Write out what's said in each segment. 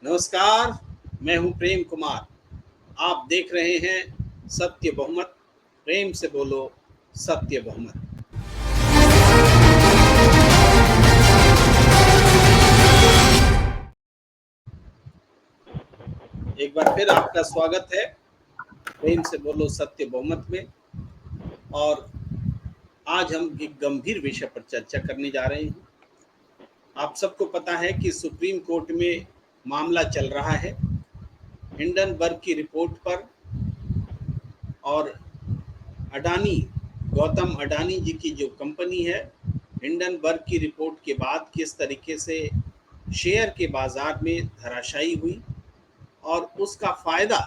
नमस्कार, मैं हूं प्रेम कुमार। आप देख रहे हैं सत्य बहुमत। प्रेम से बोलो सत्य बहुमत। एक बार फिर आपका स्वागत है प्रेम से बोलो सत्य बहुमत में। और आज हम एक गंभीर विषय पर चर्चा करने जा रहे हैं। आप सबको पता है कि सुप्रीम कोर्ट में मामला चल रहा है हिंडनबर्ग की रिपोर्ट पर, और अडानी, गौतम अडानी जी की जो कंपनी है, हिंडनबर्ग की रिपोर्ट के बाद किस तरीके से शेयर के बाजार में धराशायी हुई, और उसका फायदा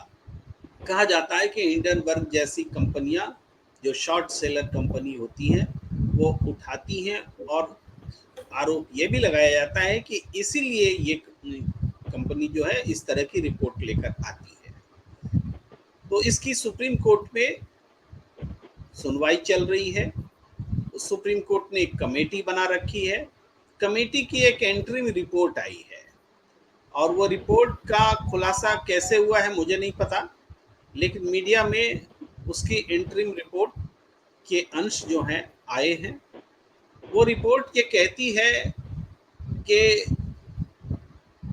कहा जाता है कि हिंडनबर्ग जैसी कंपनियां जो शॉर्ट सेलर कंपनी होती हैं वो उठाती हैं, और आरोप ये भी लगाया जाता है कि इसीलिए ये कंपनी जो है इस तरह की रिपोर्ट लेकर आती है। तो इसकी सुप्रीम कोर्ट में सुनवाई चल रही है। सुप्रीम कोर्ट ने एक कमेटी बना रखी है। कमेटी की एक एंट्री रिपोर्ट आई है, और वो रिपोर्ट का खुलासा कैसे हुआ है मुझे नहीं पता, लेकिन मीडिया में उसकी इंटरिम रिपोर्ट के अंश जो हैं आए हैं। वो रिपोर्ट ये कहती है कि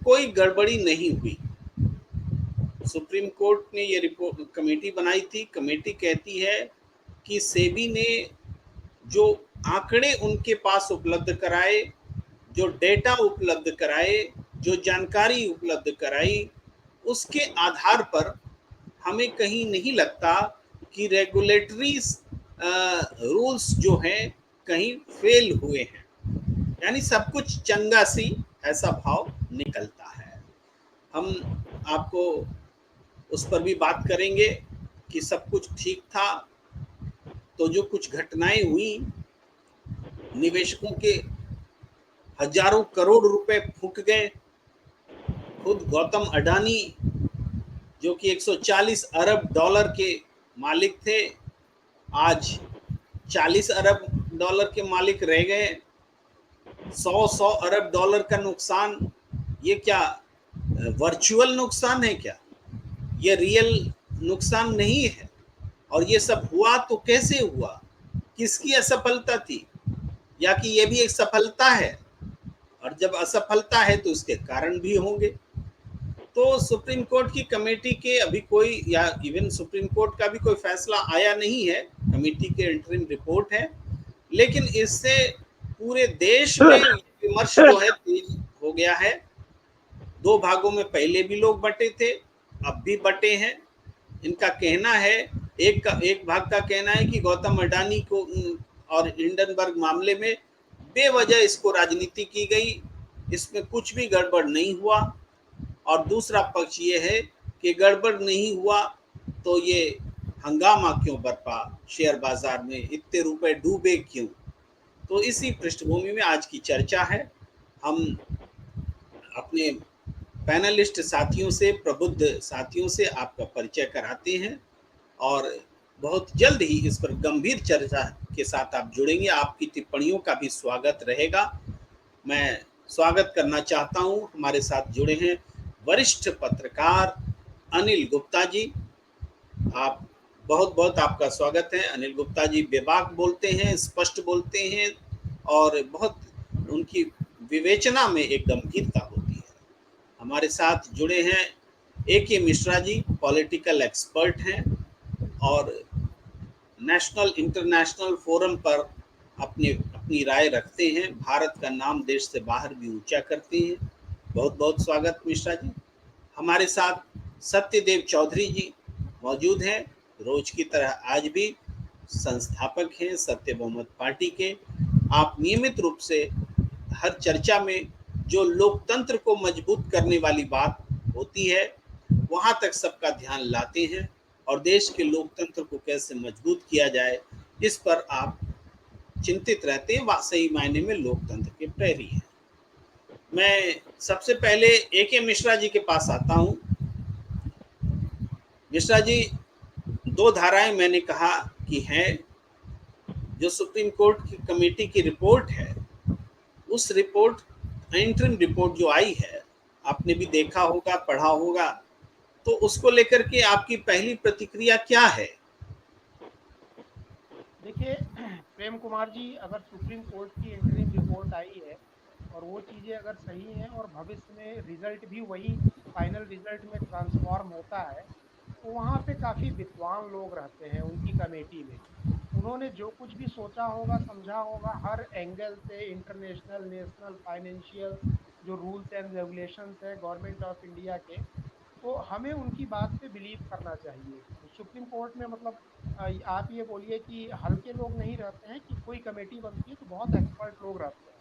कोई गड़बड़ी नहीं हुई। सुप्रीम कोर्ट ने ये रिपोर्ट कमेटी बनाई थी। कमेटी कहती है कि सेबी ने जो आंकड़े उनके पास उपलब्ध कराए, जो डेटा उपलब्ध कराए, जो जानकारी उपलब्ध कराई, उसके आधार पर हमें कहीं नहीं लगता कि रेगुलेटरी रूल्स जो हैं कहीं फेल हुए हैं। यानी सब कुछ चंगा सी ऐसा भाव निकलता है। हम आपको उस पर भी बात करेंगे कि सब कुछ ठीक था तो जो कुछ घटनाएं हुई, निवेशकों के हजारों करोड़ रुपए फूंक गए। खुद गौतम अडानी जो कि 140 अरब डॉलर के मालिक थे, आज 40 अरब डॉलर के मालिक रह गए। 100 अरब डॉलर का नुकसान, ये क्या वर्चुअल नुकसान है क्या? ये रियल नुकसान नहीं है। और ये सब हुआ तो कैसे हुआ? किसकी असफलता थी, या कि ये भी एक सफलता है? और जब असफलता है तो उसके कारण भी होंगे। तो सुप्रीम कोर्ट की कमेटी के अभी कोई, या इवन सुप्रीम कोर्ट का भी कोई फैसला आया नहीं है। कमेटी के इंटरिम रिपोर्ट है, लेकिन इससे पूरे देश में विमर्श जो है तेज हो गया है। दो भागों में पहले भी लोग बटे थे, अब भी बटे हैं। इनका कहना है, एक भाग का कहना है कि गौतम अडानी को और हिंडनबर्ग मामले में बेवजह इसको राजनीति की गई, इसमें कुछ भी गड़बड़ नहीं हुआ। और दूसरा पक्ष ये है कि गड़बड़ नहीं हुआ तो ये हंगामा क्यों बरपा, शेयर बाजार में इतने रुपए डूबे क्यों? तो इसी पृष्ठभूमि में आज की चर्चा है। हम अपने पैनलिस्ट साथियों से, प्रबुद्ध साथियों से आपका परिचय कराते हैं, और बहुत जल्द ही इस पर गंभीर चर्चा के साथ आप जुड़ेंगे। आपकी टिप्पणियों का भी स्वागत रहेगा। मैं स्वागत करना चाहता हूं, हमारे साथ जुड़े हैं वरिष्ठ पत्रकार अनिल गुप्ता जी। आप बहुत बहुत आपका स्वागत है। अनिल गुप्ता जी बेबाक बोलते हैं, स्पष्ट बोलते हैं, और बहुत उनकी विवेचना में एक गंभीरता होती है। हमारे साथ जुड़े हैं AK Mishra ji, political expert हैं, और नेशनल इंटरनेशनल फोरम पर अपनी राय रखते हैं। भारत का नाम देश से बाहर भी ऊंचा करते हैं। बहुत बहुत स्वागत मिश्रा जी। हमारे साथ सत्यदेव चौधरी जी मौजूद हैं, रोज की तरह आज भी संस्थापक हैं सत्य बहुमत पार्टी के। आप नियमित रूप से हर चर्चा में जो लोकतंत्र को मजबूत करने वाली बात होती है वहां तक सबका ध्यान लाते हैं, और देश के लोकतंत्र को कैसे मजबूत किया जाए इस पर आप चिंतित रहते हैं। सही मायने में लोकतंत्र के प्रहरी हैं। मैं सबसे पहले AK मिश्रा जी के पास आता हूं। मिश्रा जी, दो धाराएं मैंने कहा कि हैं। जो सुप्रीम कोर्ट की कमेटी की रिपोर्ट है, उस रिपोर्ट, इंटरिम रिपोर्ट जो आई है, आपने भी देखा होगा, पढ़ा होगा, तो उसको लेकर के आपकी पहली प्रतिक्रिया क्या है? देखिए प्रेम कुमार जी, अगर सुप्रीम कोर्ट की इंटरिम रिपोर्ट आई है और वो चीज़ें अगर सही हैं और भविष्य में रिजल्ट भी वही फाइनल रिजल्ट में ट्रांसफॉर्म होता है, तो वहाँ पे काफ़ी विद्वान लोग रहते हैं उनकी कमेटी में। उन्होंने जो कुछ भी सोचा होगा, समझा होगा, हर एंगल से इंटरनेशनल, नेशनल, फाइनेंशियल जो रूल्स एंड रेगुलेशंस है गवर्नमेंट ऑफ इंडिया के, तो हमें उनकी बात पे बिलीव करना चाहिए। सुप्रीम कोर्ट में मतलब आप ये बोलिए कि हल्के लोग नहीं रहते हैं, कि कोई कमेटी बनती है तो बहुत एक्सपर्ट लोग रहते हैं।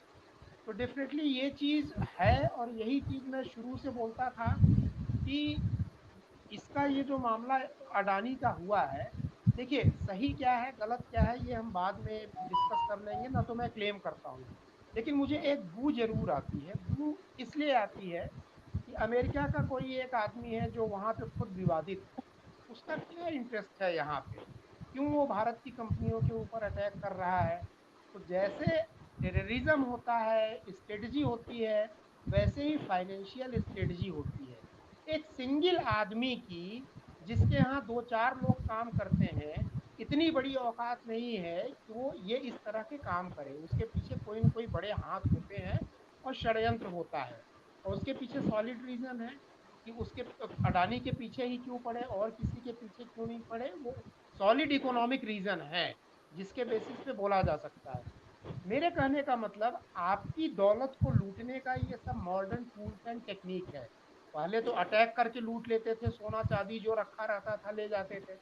तो डेफिनेटली ये चीज़ है, और यही चीज़ मैं शुरू से बोलता था कि इसका ये जो मामला अडानी का हुआ है, देखिए सही क्या है गलत क्या है ये हम बाद में डिस्कस कर लेंगे ना, तो मैं क्लेम करता हूँ। लेकिन मुझे एक बू जरूर आती है। बू इसलिए आती है कि अमेरिका का कोई एक आदमी है जो वहाँ पे खुद विवादित है। उसका क्या इंटरेस्ट है यहाँ पे, क्यों वो भारत की कंपनियों के ऊपर अटैक कर रहा है? तो जैसे टेररिज्म होता है, स्ट्रेटजी होती है, वैसे ही फाइनेंशियल स्ट्रेटजी होती है। एक सिंगल आदमी की, जिसके यहाँ दो चार लोग काम करते हैं, इतनी बड़ी औकात नहीं है कि वो ये इस तरह के काम करे। उसके पीछे कोई न कोई बड़े हाथ होते हैं और षड्यंत्र होता है, और उसके पीछे सॉलिड रीजन है कि उसके अडानी के पीछे ही क्यों पड़े और किसी के पीछे क्यों नहीं पड़े। वो सॉलिड इकोनॉमिक रीजन है जिसके बेसिस पे बोला जा सकता है। मेरे कहने का मतलब, आपकी दौलत को लूटने का ये सब मॉडर्न टूल्स एंड टेक्निक है। पहले तो अटैक करके लूट लेते थे, सोना चांदी जो रखा रहता था ले जाते थे।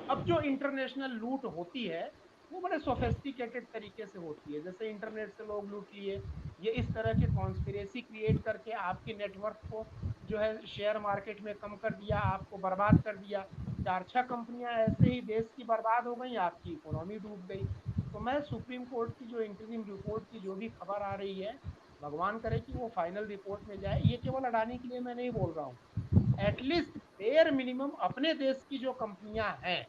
अब जो इंटरनेशनल लूट होती है वो बड़े सोफेस्टिकेटेड तरीके से होती है। जैसे इंटरनेट से लोग लूट लिए, ये इस तरह के कॉन्स्पिरेसी क्रिएट करके आपके नेटवर्क को जो है शेयर मार्केट में कम कर दिया, आपको बर्बाद कर दिया। चार छह कंपनियां ऐसे ही देश की बर्बाद हो गई, आपकी इकोनॉमी डूब गई। तो मैं सुप्रीम कोर्ट की जो इंटरिम रिपोर्ट की जो भी खबर आ रही है, भगवान करे कि वो फाइनल रिपोर्ट में जाए। ये केवल अडानी के लिए मैं नहीं बोल रहा हूँ, एटलीस्ट बेयर मिनिमम अपने देश की जो कंपनियां हैं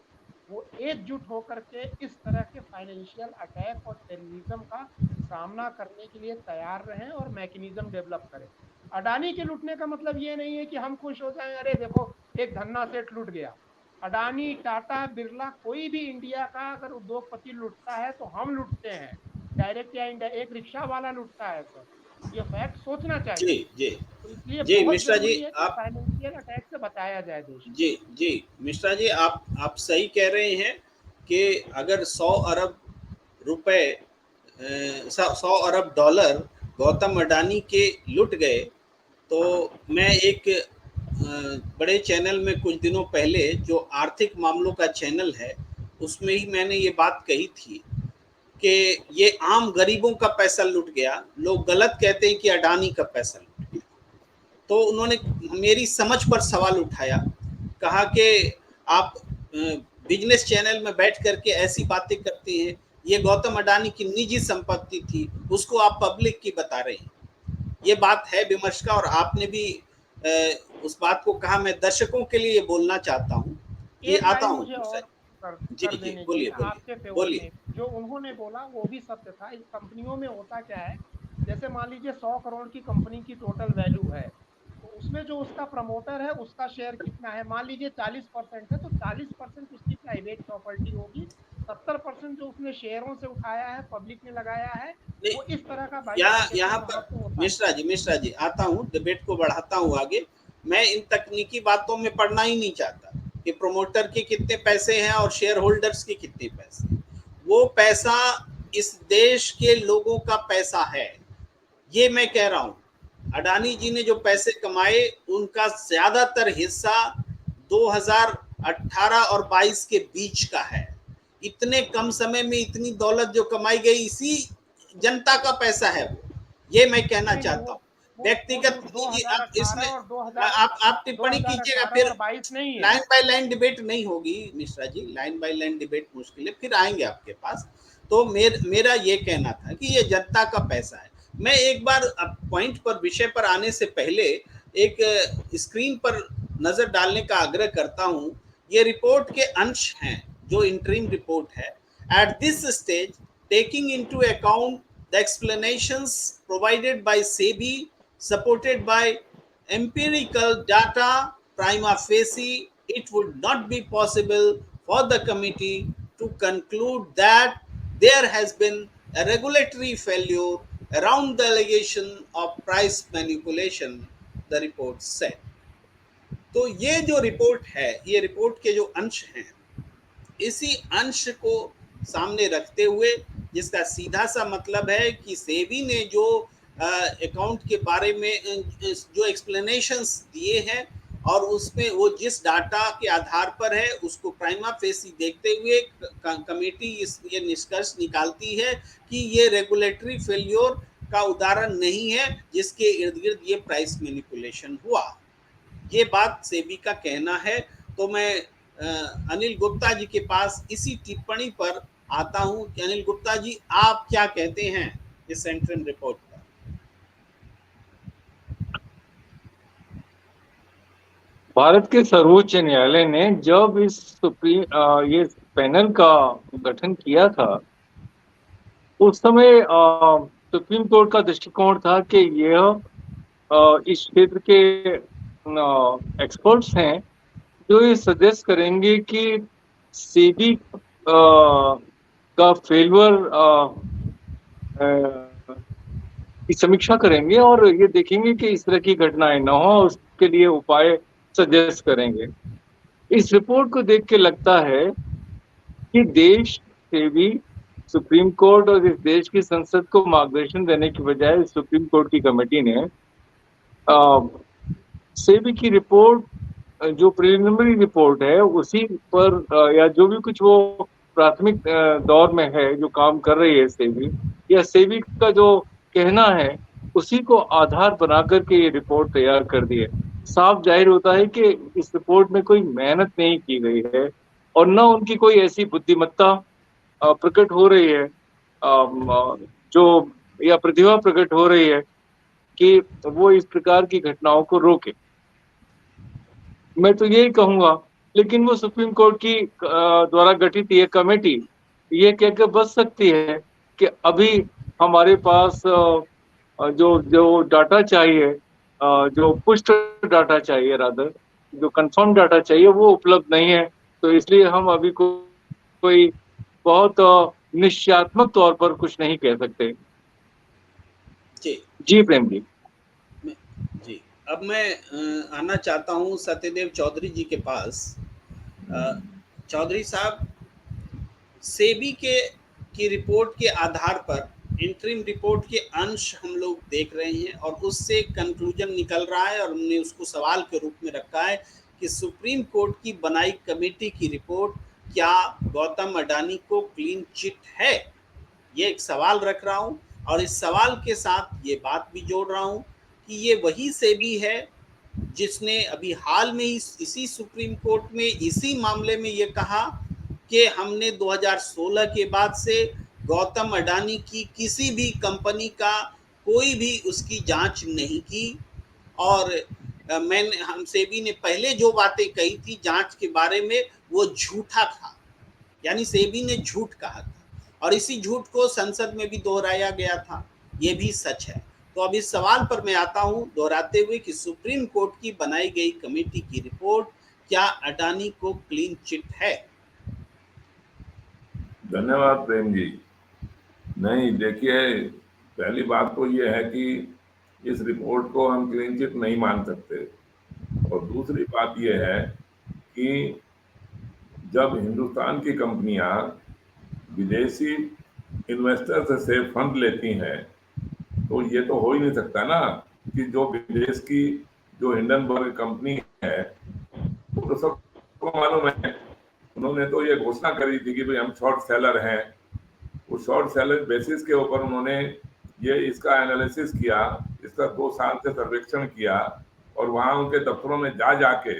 वो एकजुट होकर के इस तरह के फाइनेंशियल अटैक और टेररिज्म का सामना करने के लिए तैयार रहें और मैकेनिज्म डेवलप करें। अडानी के लूटने का मतलब ये नहीं है कि हम खुश हो जाएं, अरे देखो एक धन्ना सेठ लूट गया। अडानी, टाटा, बिरला, कोई भी इंडिया का अगर उद्योगपति लूटता है तो हम लूटते हैं, डायरेक्ट या इनडायरेक्ट। एक रिक्शा वाला लूटता है सर, ये फैक्ट सोचना जी, चाहिए। जी। तो इसलिए जी, बहुत मिश्रा जी जरूरी है कि आप फाइनेंशियल अटैक से बचाया जाए देश को। जी, जी, मिश्रा जी आप सही कह रहे हैं कि अगर 100 अरब रुपए 100 अरब डॉलर गौतम अडानी के लुट गए, तो मैं एक बड़े चैनल में कुछ दिनों पहले, जो आर्थिक मामलों का चैनल है, उसमें ही मैंने ये बात कही थी कि ये आम गरीबों का पैसा लुट गया। लोग गलत कहते हैं कि अडानी का पैसा लुट गया। तो उन्होंने मेरी समझ पर सवाल उठाया, कहा कि आप बिजनेस चैनल में बैठ करके ऐसी बातें करते हैं, ये गौतम अडानी की निजी संपत्ति थी, उसको आप पब्लिक की बता रहे हैं। ये बात है विमर्श का, और आपने भी उस बात को कहा। मैं दर्शकों के लिए बोलना चाहता हूँ। जी, एक आता लाइन हूँ मुझे मिश्रा और जी। कर जी, जी, देने बोलिए, दीजिए बोलिए, आपके फेवर बोलिए। में। जो उन्होंने बोला वो भी सत्य था। इस कंपनियों में होता क्या है, जैसे मान लीजिए 100 करोड़ की कंपनी की टोटल वैल्यू है, तो उसमें जो उसका प्रमोटर है उसका शेयर कितना है, मान लीजिए 40% है, तो 40% उसकी प्राइवेट प्रॉपर्टी होगी। 70% जो उसने शेयरों से उठाया है, पब्लिक ने लगाया है, नहीं, वो इस तरह का यहाँ बाइफरकेशन वहां पर पे होता है। मिश्रा जी आता हूँ, डिबेट को बढ़ाता हूँ आगे। मैं इन तकनीकी बातों में पढ़ना ही नहीं चाहता कि प्रोमोटर के कितने पैसे हैं और शेयर होल्डर्स के कितने पैसे हैं। वो पैसा इस देश के लोगों का पैसा है, ये मैं कह रहा हूँ। अडानी जी ने जो पैसे कमाए, उनका ज्यादातर हिस्सा 2018 और 22 के बीच का है। इतने कम समय में इतनी दौलत जो कमाई गई, इसी जनता का पैसा है वो, ये मैं कहना नहीं नहीं, चाहता हूँ। वो व्यक्तिगत दो निजी, हजार आप अठारह इसमें और 2000, आप टिप्पणी कीजिएगा, 2018 फिर और 22 नहीं है। लाइन बाय लाइन डिबेट नहीं होगी Mishra ji, line by line debate मुश्किल है, फिर आएंगे आपके पास। तो मेरा ये कहना था कि ये जनता का पैसा है। मैं एक बार पॉइंट पर, विषय पर आने से पहले एक स्क्रीन पर नजर डालने का आग्रह करता हूं। ये रिपोर्ट के अंश हैं, जो इंटरिम रिपोर्ट है। At this stage, taking into account the explanations provided by SEBI, supported by empirical data, prima facie, it would not be possible for the committee to conclude that there has been a regulatory failure around the allegation of price manipulation, the report said. तो ये जो report है, ये report के जो अंश हैं, इसी अंश को सामने रखते हुए, जिसका सीधा सा मतलब है कि सेबी ने जो अकाउंट के बारे में जो एक्सप्लेनेशंस दिए हैं और उसमें वो जिस डाटा के आधार पर है उसको प्राइमा फेसी देखते हुए कमेटी ये निष्कर्ष निकालती है कि ये रेगुलेटरी फेल्योर का उदाहरण नहीं है जिसके इर्द गिर्द ये प्राइस मैनिपुलेशन हुआ। ये बात सेबी का कहना है। तो मैं अनिल गुप्ता जी के पास इसी टिप्पणी पर आता हूं कि अनिल गुप्ता जी, आप क्या कहते हैं इस इंटरिम रिपोर्ट पर? भारत के सर्वोच्च न्यायालय ने जब इस ये पैनल का गठन किया था, उस समय सुप्रीम कोर्ट का दृष्टिकोण था कि यह इस क्षेत्र के एक्सपर्ट्स हैं जो ये सजेस्ट करेंगे कि सेबी का फेल्यूर की समीक्षा करेंगे और ये देखेंगे कि इस तरह की घटनाएं न हो, उसके लिए उपाय सजेस्ट करेंगे। इस रिपोर्ट को देख के लगता है कि देश सेबी, सुप्रीम कोर्ट और इस देश की संसद को मार्गदर्शन देने की बजाय सुप्रीम कोर्ट की कमेटी ने सेबी की रिपोर्ट, जो प्रिलिमिनरी रिपोर्ट है, उसी पर या जो भी कुछ वो प्राथमिक दौर में है जो काम कर रही है सेबी, या सेबी का जो कहना है उसी को आधार बना करके ये रिपोर्ट तैयार कर दी है। साफ जाहिर होता है कि इस रिपोर्ट में कोई मेहनत नहीं की गई है और न उनकी कोई ऐसी बुद्धिमत्ता प्रकट हो रही है जो या प्रतिभा प्रकट हो रही है कि वो इस प्रकार की घटनाओं को रोके। मैं तो यही कहूंगा, लेकिन वो सुप्रीम कोर्ट की द्वारा गठित ये कमेटी ये कहकर बच सकती है कि अभी हमारे पास जो डाटा चाहिए, जो पुष्ट डाटा चाहिए, रादर जो कंफर्म डाटा चाहिए, वो उपलब्ध नहीं है, तो इसलिए हम अभी कोई बहुत निश्चयात्मक तौर पर कुछ नहीं कह सकते। जी प्रेम जी। जी, अब मैं आना चाहता हूं सत्यदेव चौधरी जी के पास। चौधरी साहब, सेबी की रिपोर्ट के आधार पर इंटरिम रिपोर्ट के अंश हम लोग देख रहे हैं और उससे कंक्लूजन निकल रहा है और हमने उसको सवाल के रूप में रखा है कि सुप्रीम कोर्ट की बनाई कमेटी की रिपोर्ट क्या गौतम अडानी को क्लीन चिट है? ये एक सवाल रख रहा हूं और इस सवाल के साथ ये बात भी जोड़ रहा हूं कि ये वही सेबी है जिसने अभी हाल में ही इसी सुप्रीम कोर्ट में इसी मामले में ये कहा कि हमने 2016 के बाद से गौतम अडानी की किसी भी कंपनी का कोई भी उसकी जांच नहीं की और हम सेबी ने पहले जो बातें कही थी जांच के बारे में वो झूठा था, यानी सेबी ने झूठ कहा था और इसी झूठ को संसद में भी दोहराया गया था, ये भी सच है। तो अब इस सवाल पर मैं आता हूं दोहराते हुए कि सुप्रीम कोर्ट की बनाई गई कमेटी की रिपोर्ट क्या अडानी को क्लीन चिट है? धन्यवाद प्रेम जी। नहीं, देखिए, पहली बात तो ये है कि इस रिपोर्ट को हम क्लीन चिट नहीं मान सकते और दूसरी बात ये है कि जब हिंदुस्तान की कंपनियां विदेशी इन्वेस्टर से फंड लेती हैं तो ये तो हो ही नहीं सकता ना कि जो विदेश की जो हिंडनबर्ग कंपनी है वो तो सबको मालूम है, उन्होंने तो ये घोषणा करी थी कि भाई हम शॉर्ट सेलर हैं। उस शॉर्ट सेलर बेसिस के ऊपर उन्होंने ये इसका एनालिसिस किया, इसका 2 साल से सर्वेक्षण किया और वहां उनके दफ्तरों में जाके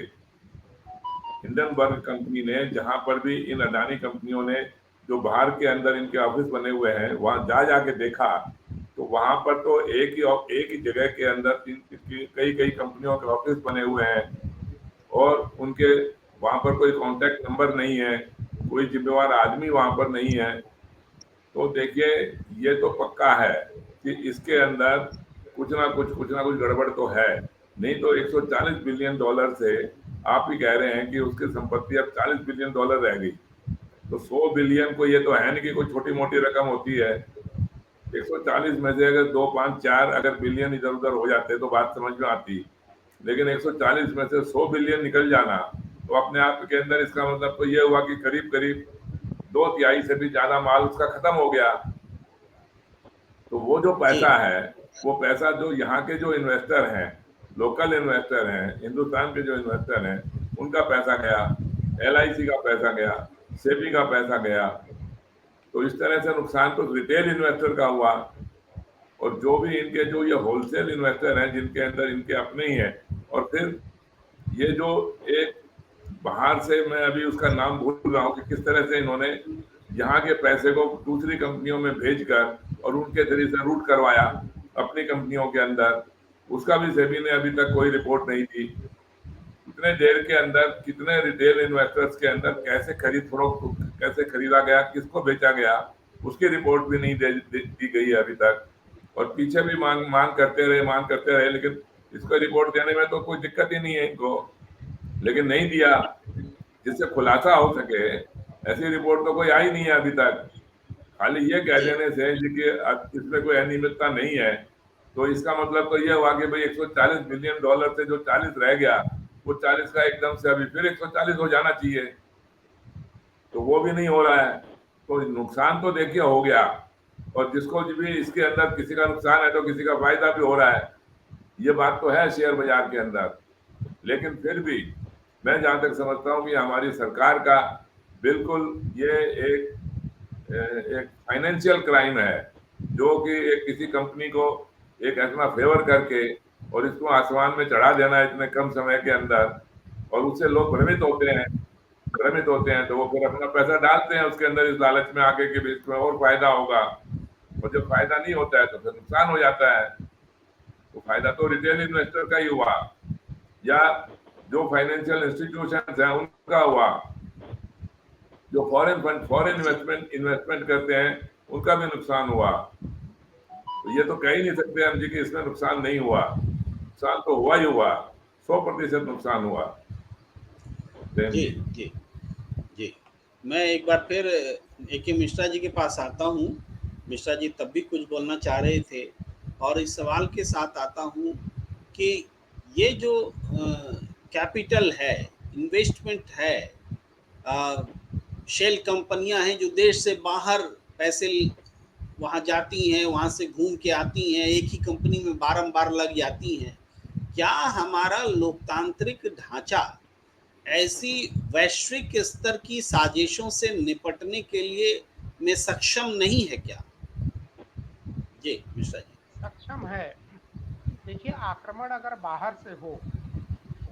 हिंडनबर्ग कंपनी ने, जहां पर भी इन अडानी कंपनियों ने जो बाहर के अंदर इनके ऑफिस बने हुए हैं वहां जाके देखा तो वहां पर तो एक ही जगह के अंदर कई कंपनियों के ऑफिस बने हुए हैं और उनके वहां पर कोई कांटेक्ट नंबर नहीं है, कोई जिम्मेवार आदमी वहां पर नहीं है। तो देखिए, ये तो पक्का है कि इसके अंदर कुछ ना कुछ गड़बड़ तो है नहीं तो 140 बिलियन डॉलर से आप ही कह रहे हैं कि उसकी संपत्ति अब 40 बिलियन डॉलर रह गई, तो 100 बिलियन को ये तो है नहीं कि कोई छोटी मोटी रकम होती है। 140 में से अगर 2, 5, 4 अगर बिलियन इधर उधर हो जाते तो बात समझ में आती, लेकिन 140 में से 100 बिलियन निकल जाना तो अपने आप के अंदर इसका मतलब तो ये हुआ कि करीब करीब 2/3 से भी ज्यादा माल उसका खत्म हो गया। तो वो जो पैसा है, वो पैसा जो यहाँ के जो इन्वेस्टर हैं, लोकल इन्वेस्टर हैं, हिंदुस्तान के जो इन्वेस्टर हैं, उनका पैसा गया, LIC का पैसा गया, सेबी का पैसा गया। तो इस तरह से नुकसान तो रिटेल इन्वेस्टर का हुआ, और जो भी इनके जो ये होलसेल इन्वेस्टर हैं जिनके अंदर इनके अपने ही हैं, और फिर ये जो एक बाहर से, मैं अभी उसका नाम भूल रहा हूँ कि किस तरह से इन्होंने यहाँ के पैसे को दूसरी कंपनियों में भेजकर और उनके जरिए से रूट करवाया अपनी कंपनियों के अंदर, उसका भी सेबी ने अभी तक कोई रिपोर्ट नहीं दी। इतने देर के अंदर कितने रिटेल इन्वेस्टर्स के अंदर कैसे खरीद फरोख्त, कैसे खरीदा गया, किसको बेचा गया, उसकी रिपोर्ट भी नहीं दी गई है अभी तक। और पीछे भी मांग करते रहे, लेकिन इसको रिपोर्ट देने में तो कोई दिक्कत ही नहीं है इनको, लेकिन नहीं दिया जिससे खुलासा हो सके। ऐसी रिपोर्ट तो कोई आई नहीं है अभी तक। खाली ये कह देने से कि इसमें कोई अनियमितता नहीं है, तो इसका मतलब तो ये हुआ कि भाई 140 बिलियन डॉलर से जो 40 रह गया, वो 40 का एकदम से अभी फिर 140 हो जाना चाहिए, तो वो भी नहीं हो रहा है। तो नुकसान तो देखिए हो गया, और जिसको भी इसके अंदर किसी का नुकसान है तो किसी का फायदा भी हो रहा है, ये बात तो है शेयर बाजार के अंदर। लेकिन फिर भी मैं जहां तक समझता हूँ कि हमारी सरकार का बिल्कुल ये एक फाइनेंशियल क्राइम है, जो कि एक किसी कंपनी को एक ऐसा फेवर करके और इसको आसमान में चढ़ा देना इतने कम समय के अंदर, और उससे लोग भ्रमित होते हैं तो वो फिर अपना पैसा डालते हैं उसके अंदर इस लालच में आके कि इसमें और फायदा होगा, और जब फायदा नहीं होता है तो फिर नुकसान हो जाता है। तो फायदा तो रिटेल इन्वेस्टर का ही हुआ, या जो फाइनेंशियल इंस्टीट्यूशंस हैं उनका हुआ, जो फॉरेन इन्वेस्टमेंट करते हैं उनका भी नुकसान हुआ। तो ये तो कह ही नहीं सकते हम जी कि इसमें नुकसान नहीं हुआ, नुकसान तो हुआ ही हुआ, 100% नुकसान हुआ। जी जी जी, मैं एक बार फिर AK मिश्रा जी के पास आता हूँ। मिश्रा जी तब भी कुछ बोलना चाह रहे थे, और इस सवाल के साथ आता हूँ कि ये जो कैपिटल है, इन्वेस्टमेंट है, शेल कंपनियां हैं जो देश से बाहर पैसे वहाँ जाती हैं, वहाँ से घूम के आती हैं, एक ही कंपनी में बारंबार लग जाती हैं। क्या हमारा लोकतांत्रिक ढांचा ऐसी वैश्विक स्तर की साजिशों से निपटने के लिए में सक्षम नहीं है क्या? जी मिश्रा जी। सक्षम है। देखिए, आक्रमण अगर बाहर से हो,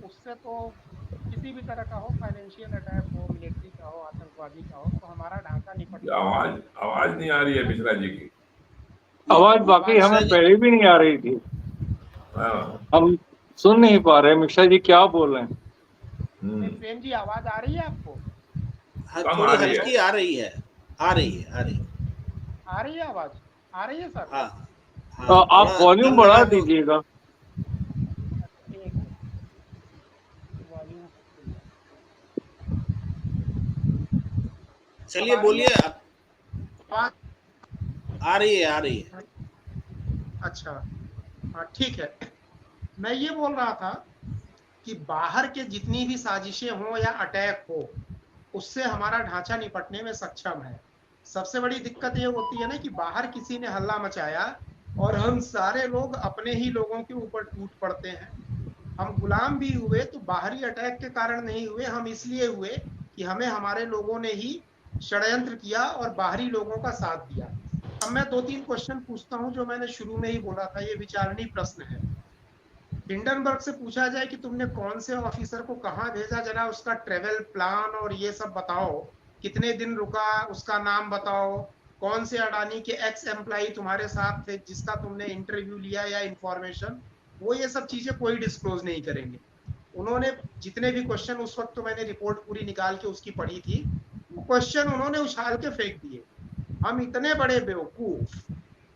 उससे तो किसी भी तरह का हो, फाइनेंशियल अटैक हो, मिलिट्री का हो, आतंकवादी का हो, तो हमारा ढांचा निपट। आवाज नहीं आ रही है मिश्रा जी की। आवाज बाकी हमें पहले भी नहीं आ रही थी, हम सुन नहीं पा रहे। मिश्रा जी क्या बोल रहे हैं? प्रेम जी, आवाज आ रही है आपको? हाँ, थोड़ी हल्की आ रही है। आ रही है आवाज आ रही है सर। हाँ, आप वॉल्यूम बढ़ा दीजिएगा। चलिए बोलिए। आ रही है। अच्छा, हाँ ठीक है। मैं ये बोल रहा था कि बाहर के जितनी भी साजिशें हों या अटैक हो, उससे हमारा ढांचा निपटने में सक्षम है। सबसे बड़ी दिक्कत ये होती है ना कि बाहर किसी ने हल्ला मचाया और हम सारे लोग अपने ही लोगों के ऊपर टूट पड़ते हैं। हम गुलाम भी हुए तो बाहरी अटैक के कारण नहीं हुए, हम इसलिए हुए कि हमें हमारे लोगों ने ही षड्यंत्र किया और बाहरी लोगों का साथ दिया। अब मैं 2-3 क्वेश्चन पूछता हूं जो मैंने शुरू में ही बोला था, ये विचारणीय प्रश्न है। हिंडनबर्ग से पूछा जाए कि तुमने कौन से ऑफिसर को कहां भेजा, जरा उसका ट्रेवल प्लान और ये सब बताओ, कितने दिन रुका, उसका नाम बताओ, कौन से अडानी के एक्स एम्प्लॉई तुम्हारे साथ थे जिसका तुमने इंटरव्यू लिया या इंफॉर्मेशन, वो ये सब चीजें कोई डिस्क्लोज नहीं करेंगे। उन्होंने जितने भी क्वेश्चन, उस वक्त तो मैंने रिपोर्ट पूरी निकाल के उसकी पढ़ी थी, वो क्वेश्चन उन्होंने उछाल के फेंक दिए। हम इतने बड़े बेवकूफ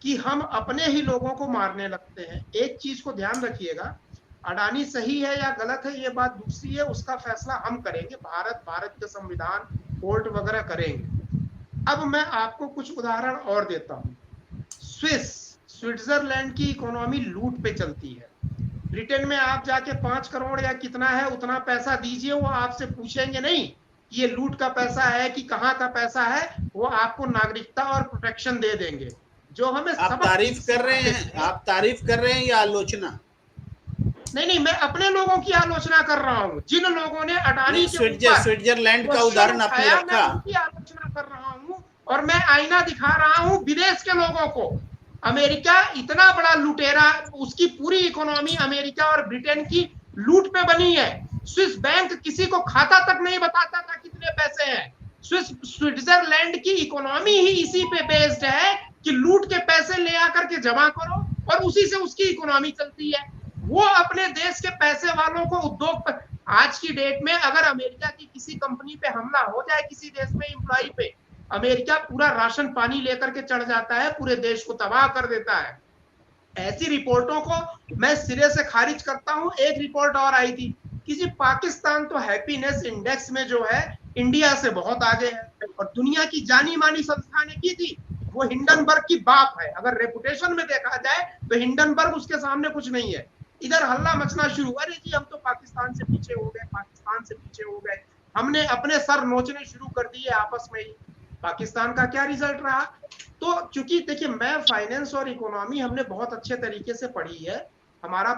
कि हम अपने ही लोगों को मारने लगते हैं। एक चीज को ध्यान रखिएगा, अडानी सही है या गलत है ये बात दूसरी है, उसका फैसला हम करेंगे, भारत के संविधान कोर्ट वगैरह करेंगे। अब मैं आपको कुछ उदाहरण और देता हूँ। स्विट्जरलैंड की इकोनॉमी लूट पे चलती है। ब्रिटेन में आप जाके 5 करोड़ या कितना है उतना पैसा दीजिए, वो आपसे पूछेंगे नहीं कि ये लूट का पैसा है कि कहाँ का पैसा है, वो आपको नागरिकता और प्रोटेक्शन दे देंगे। जो हमें आप तारीफ कर रहे हैं, आप तारीफ कर रहे हैं या आलोचना? नहीं, मैं अपने लोगों की आलोचना कर रहा हूँ। जिन लोगों ने अडानी के ऊपर स्विट्जरलैंड का उदाहरण आपने रखा, मैं उनकी आलोचना कर रहा हूँ और मैं आईना दिखा रहा हूँ विदेश के लोगों को। अमेरिका इतना बड़ा लुटेरा, उसकी पूरी इकोनॉमी अमेरिका और ब्रिटेन की लूट पे बनी है। स्विस बैंक किसी को खाता तक नहीं बताता था कितने पैसे हैं। स्विट्जरलैंड की इकोनॉमी ही इसी पे बेस्ड है कि लूट के पैसे ले आकर के जमा करो और उसी से उसकी इकोनॉमी चलती है। वो अपने देश के पैसे वालों को उद्योग, आज की डेट में अगर अमेरिका की किसी कंपनी पे हमला हो जाए किसी देश में एम्प्लॉय पे, अमेरिका पूरा राशन पानी लेकर के चढ़ जाता है, पूरे देश को तबाह कर देता है। ऐसी रिपोर्टों को मैं सिरे से खारिज करता हूं। एक रिपोर्ट और आई थी कि पाकिस्तान तो हैप्पीनेस इंडेक्स में जो है इंडिया से बहुत आगे है और दुनिया की जानी मानी संस्था ने की थी, वो हिंडनबर्ग की बाप है। अगर रेपुटेशन में देखा जाए तो हिंडनबर्ग उसके सामने कुछ नहीं है। इधर हल्ला मचना शुरू, अरे जी हम तो पाकिस्तान से पीछे हो गए, पाकिस्तान से पीछे हो गए। हमने अपने सर नोचने शुरू कर दिए आपस में ही। पाकिस्तान का क्या रिजल्ट रहा? तो चूंकि देखिए, मैं फाइनेंस और इकोनॉमी हमने बहुत अच्छे तरीके से पढ़ी है, हमारा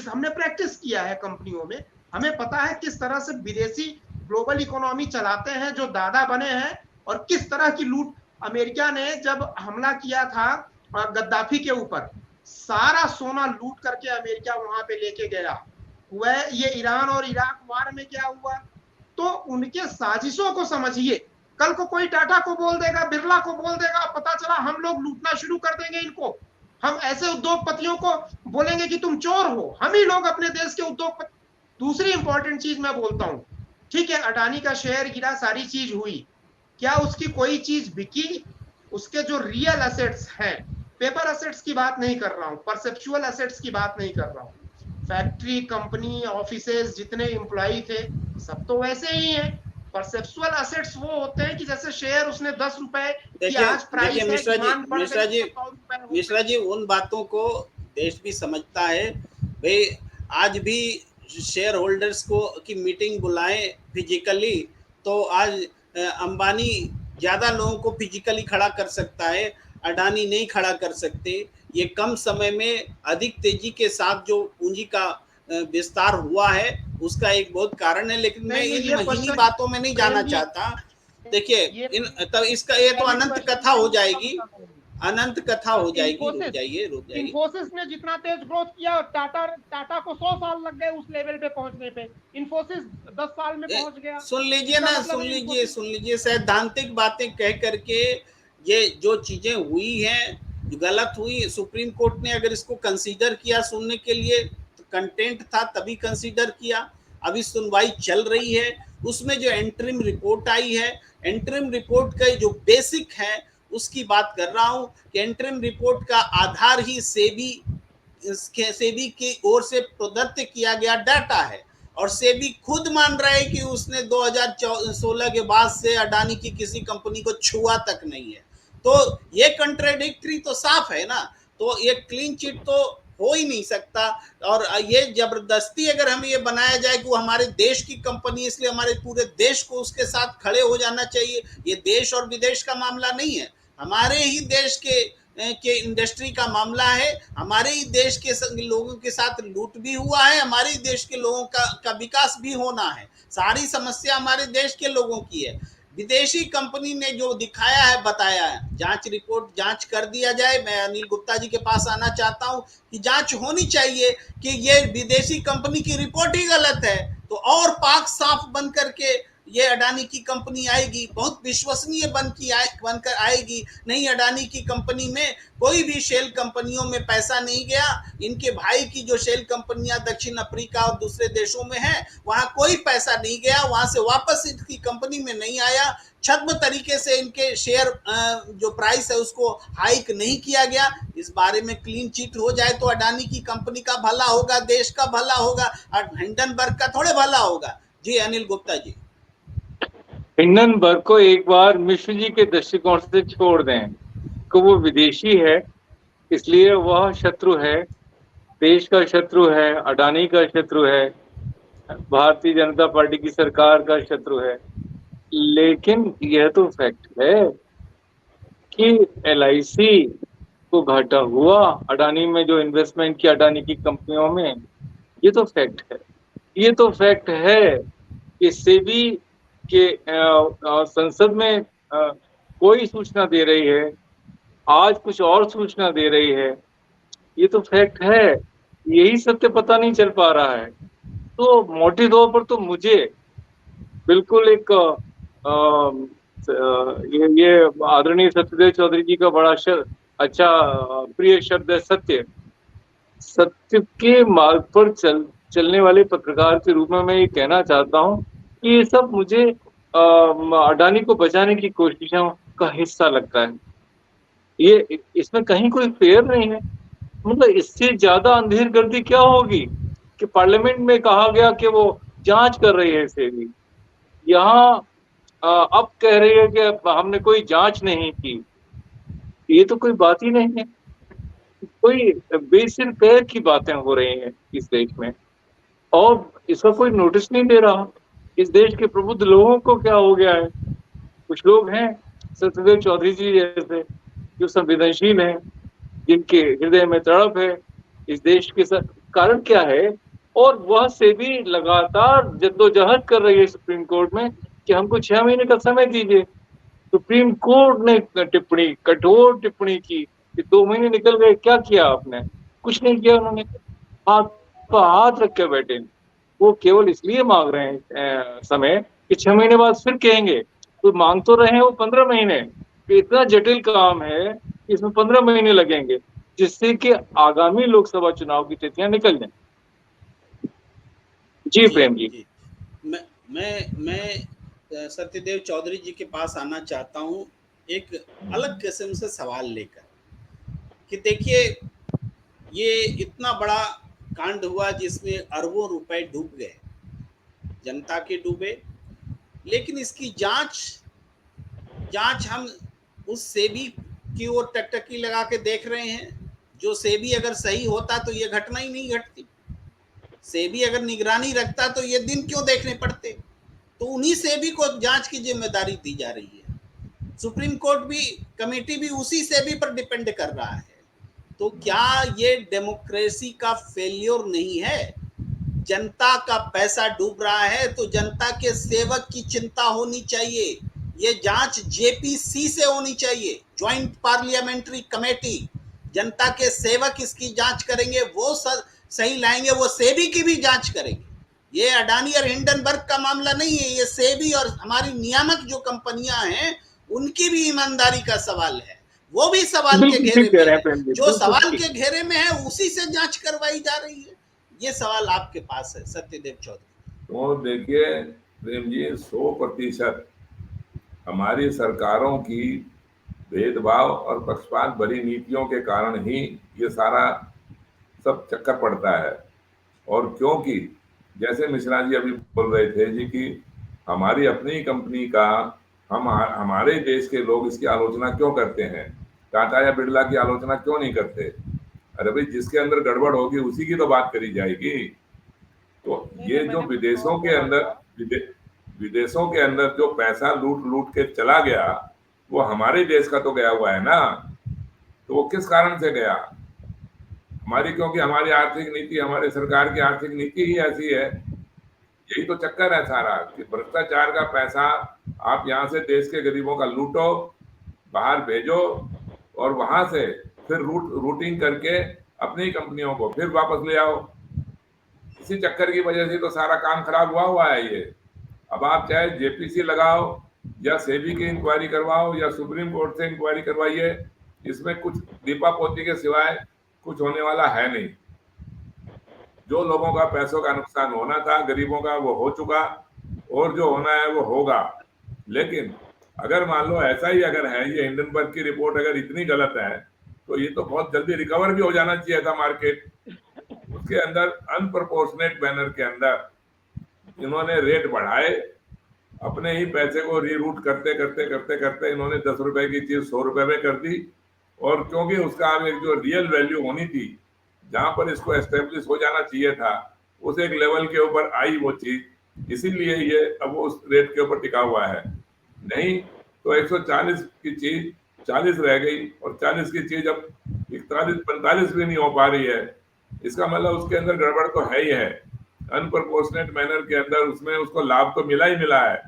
हमने प्रैक्टिस किया है कंपनियों में। हमें पता है किस तरह से विदेशी ग्लोबल इकोनॉमी चलाते हैं जो दादा बने हैं, और किस तरह की लूट। अमेरिका ने जब हमला किया था गद्दाफी के ऊपर, सारा सोना लूट करके अमेरिका वहां पे लेके गया। वह ये ईरान और इराक वार में क्या हुआ? तो उनके साजिशों को समझिए। कल को कोई टाटा को बोल देगा, बिरला को बोल देगा, पता चला हम लोग लूटना शुरू कर देंगे इनको। हम ऐसे उद्योगपतियों को बोलेंगे कि तुम चोर हो, हम ही लोग अपने देश के उद्योगपति। दूसरी इंपॉर्टेंट चीज मैं बोलता हूं, ठीक है अडानी का शेयर गिरा, सारी चीज हुई, क्या उसकी कोई चीज बिकी? उसके जो रियल एसेट्स हैं, पेपर एसेट्स की बात नहीं कर रहा हूं, परसेप्चुअल एसेट्स की बात नहीं कर रहा हूं। फैक्ट्री, कंपनी, ऑफिसेज, जितने एम्प्लॉई थे सब तो वैसे ही हैं। परसेप्चुअल एसेट्स वो होते हैं कि जैसे शेयर उसने 10 रुपए की आज प्राइस है, डिमांड बढ़ गई तो 100 रुपए हो गए। मिश्रा जी उन बातों को देश भी समझता है भाई। आज भी शेयर होल्डर्स को की मीटिंग बुलाएं फिजिकली, तो आज अंबानी ज्यादा लोगों को फिजिकली खड़ा कर सकता है, अडानी नहीं खड़ा कर सकते। ये कम समय में अधिक तेजी के साथ जो पूंजी का विस्तार हुआ है उसका एक बहुत कारण है, लेकिन मैं इन्हीं बातों में नहीं जाना चाहता। देखिए तब इसका ये तो अनंत कथा हो जाएगी, अनंत कथा हो जाएगी। रुक जाइए। इन्फोसिस ने जितना तेज ग्रोथ किया, टाटा को 100 साल लग गए उस लेवल पे पहुंचने पे, इन्फोसिस 10 साल में पहुंच गया। सुन लीजिए सैद्धांतिक बातें कह करके ये जो चीजें हुई हैं जो गलत हुई, सुप्रीम कोर्ट ने अगर इसको कंसीडर किया सुनने के लिए, तो कंटेंट था तभी कंसीडर किया। अभी सुनवाई चल रही है, उसमें जो एंटरिम रिपोर्ट आई है, एंटरिम रिपोर्ट का जो बेसिक है उसकी बात कर रहा हूं कि एंटरिम रिपोर्ट का आधार ही सेबी की ओर से प्रदत्त किया गया डाटा है, और सेबी खुद मान रहा है कि उसने 2016 के बाद से अडानी की किसी कंपनी को छुआ तक नहीं है। तो ये कंट्राडिक्टरी तो साफ है ना, तो ये क्लीन चिट तो हो ही नहीं सकता। और ये जबरदस्ती अगर हमें ये बनाया जाए कि वो हमारे देश की कंपनी, इसलिए हमारे पूरे देश को उसके साथ खड़े हो जाना चाहिए, ये देश और विदेश का मामला नहीं है, हमारे ही देश के इंडस्ट्री का मामला है। हमारे ही देश के लोगों के साथ लूट भी हुआ है, हमारे ही देश के लोगों का विकास भी होना है। सारी समस्या हमारे देश के लोगों की है। विदेशी कंपनी ने जो दिखाया है, बताया है, जांच कर दिया जाए। मैं अनिल गुप्ता जी के पास आना चाहता हूं कि जांच होनी चाहिए कि ये विदेशी कंपनी की रिपोर्ट ही गलत है, तो और पाक साफ बन करके ये अडानी की कंपनी आएगी, बहुत विश्वसनीय बनकर आएगी। नहीं, अडानी की कंपनी में कोई भी शेल कंपनियों में पैसा नहीं गया। इनके भाई की जो शेल कंपनियां दक्षिण अफ्रीका और दूसरे देशों में है, वहां कोई पैसा नहीं गया, वहां से वापस इनकी कंपनी में नहीं आया। छद्म तरीके से इनके शेयर जो प्राइस है उसको हाइक नहीं किया गया। इस बारे में क्लीन चिट हो जाए तो अडानी की कंपनी का भला होगा, देश का भला होगा, और हिंडनबर्ग का थोड़े भला होगा। जी अनिल गुप्ता जी। हिंडनबर्ग को एक बार मिश्र जी के दृष्टिकोण से छोड़ दें कि वो विदेशी है, इसलिए वह शत्रु है, देश का शत्रु है, अडानी का शत्रु है, भारतीय जनता पार्टी की सरकार का शत्रु है। लेकिन यह तो फैक्ट है कि LIC को घाटा हुआ अडानी में, जो इन्वेस्टमेंट किया अडानी की कंपनियों में। ये तो फैक्ट है। ये तो फैक्ट है कि सेबी के संसद में कोई सूचना दे रही है, आज कुछ और सूचना दे रही है। ये तो फैक्ट है। यही सत्य पता नहीं चल पा रहा है। तो मोटे तौर पर तो मुझे बिल्कुल एक ये आदरणीय सत्यदेव चौधरी जी का बड़ा अच्छा प्रिय शब्द है सत्य। सत्य के मार्ग पर चलने वाले पत्रकार के रूप में मैं ये कहना चाहता हूँ कि ये सब मुझे अडानी को बचाने की कोशिशों का हिस्सा लगता है। ये इसमें कहीं कोई फेयर नहीं है। मतलब इससे ज्यादा अंधेरगर्दी क्या होगी कि पार्लियामेंट में कहा गया कि वो जांच कर रही है सेबी, यहाँ अब कह रही है कि हमने कोई जांच नहीं की। ये तो कोई बात ही नहीं है। कोई बेसिर पैर की बातें हो रही हैं इस देश में और इसका कोई नोटिस नहीं दे रहा। इस देश के प्रबुद्ध लोगों को क्या हो गया है? कुछ लोग हैं सत्यदेव चौधरी जी जैसे जो संवेदनशील हैं, जिनके हृदय में तड़प है इस देश के साथ। कारण क्या है? और वह सेबी लगातार जद्दोजहद कर रही है सुप्रीम कोर्ट में कि हमको 6 महीने का समय दीजिए। सुप्रीम कोर्ट ने टिप्पणी, कठोर टिप्पणी की कि 2 महीने निकल गए, क्या किया आपने? कुछ नहीं किया उन्होंने। हाथ पर हाथ रख के बैठे। वो केवल इसलिए मांग रहे हैं समय कि 6 महीने बाद फिर कहेंगे। तो मांग तो रहे हैं वो 15 महीने कि इतना जटिल काम है कि इसमें 15 महीने लगेंगे, जिससे कि आगामी लोकसभा चुनाव की तिथियां निकल जाएं। जी प्रेम जी। मैं सत्यदेव चौधरी जी के पास आना चाहता हूँ एक अलग किस्म से सवाल लेकर कि देखिए, ये इतना बड़ा कांड हुआ जिसमें अरबों रुपए डूब गए, जनता के डूबे, लेकिन इसकी जांच हम उस सेबी की ओर टकटकी लगा के देख रहे हैं। जो सेबी अगर सही होता तो ये घटना ही नहीं घटती। सेबी अगर निगरानी रखता तो ये दिन क्यों देखने पड़ते? तो उन्हीं सेबी को जांच की जिम्मेदारी दी जा रही है। सुप्रीम कोर्ट भी, कमेटी भी उसी सेबी पर डिपेंड कर रहा है। तो क्या ये डेमोक्रेसी का फेल्योर नहीं है? जनता का पैसा डूब रहा है तो जनता के सेवक की चिंता होनी चाहिए। ये जांच JPC से होनी चाहिए, ज्वाइंट पार्लियामेंट्री कमेटी। जनता के सेवक इसकी जांच करेंगे, वो सही लाएंगे, वो सेबी की भी जांच करेंगे। ये अडानी और हिंडनबर्ग का मामला नहीं है, ये सेबी और हमारी नियामक जो कंपनियां हैं उनकी भी ईमानदारी का सवाल है। वो भी सवाल के घेरे में है। जो सवाल के घेरे में है उसी से जांच करवाई जा रही है। ये सवाल आपके पास है सत्यदेव चौधरी। तो देखिए प्रेम जी, 100% हमारी सरकारों की भेदभाव और पक्षपात भरी नीतियों के कारण ही ये सारा सब चक्कर पड़ता है। और क्योंकि जैसे मिश्रा जी अभी बोल रहे थे जी कि हमारी अपनी कंपनी का हमारे देश के लोग इसकी आलोचना क्यों करते हैं, टाटा या बिरला की आलोचना क्यों नहीं करते? अरे भाई, जिसके अंदर गड़बड़ होगी उसी की तो बात करी जाएगी। तो ये जो विदेशों के अंदर जो पैसा लूट के चला गया वो हमारे देश का तो गया हुआ है ना। तो वो किस कारण से गया? क्योंकि हमारी आर्थिक नीति, हमारे सरकार की आर्थिक नीति ही ऐसी है। यही तो चक्कर है सारा कि भ्रष्टाचार का पैसा आप यहाँ से देश के गरीबों का लूटो, बाहर भेजो और वहां से फिर रूटिंग करके अपनी कंपनियों को फिर वापस ले आओ। इसी चक्कर की वजह से तो सारा काम खराब हुआ है ये। अब आप चाहे जेपीसी लगाओ या सेबी की इंक्वायरी करवाओ या सुप्रीम कोर्ट से इंक्वायरी करवाइए, इसमें कुछ दीपापोती के सिवाय कुछ होने वाला है नहीं। जो लोगों का पैसों का नुकसान होना था गरीबों का वो हो चुका, और जो होना है वो होगा। लेकिन अगर मान लो ऐसा ही अगर है, ये हिंडनबर्ग की रिपोर्ट अगर इतनी गलत है, तो ये तो बहुत जल्दी रिकवर भी हो जाना चाहिए था मार्केट। उसके अंदर अनप्रोपोर्शनेट मैनर के अंदर इन्होंने रेट बढ़ाए, अपने ही पैसे को रीरूट करते करते करते करते इन्होंने 10 रुपए की चीज 100 रुपए में कर दी। और क्योंकि उसका एक जो रियल वैल्यू होनी थी, जहां पर इसको एस्टेब्लिश हो जाना चाहिए था, उस एक लेवल के ऊपर आई वो चीज, इसीलिए ये अब उस रेट के ऊपर टिका हुआ है। नहीं तो 140 की चीज 40 रह गई, और 40 की चीज अब 41-45 भी नहीं हो पा रही है। इसका मतलब उसके अंदर गड़बड़ तो है ही है। अनप्रोपोर्शनेट मैनर के अंदर उसमें उसको लाभ तो मिला ही मिला है,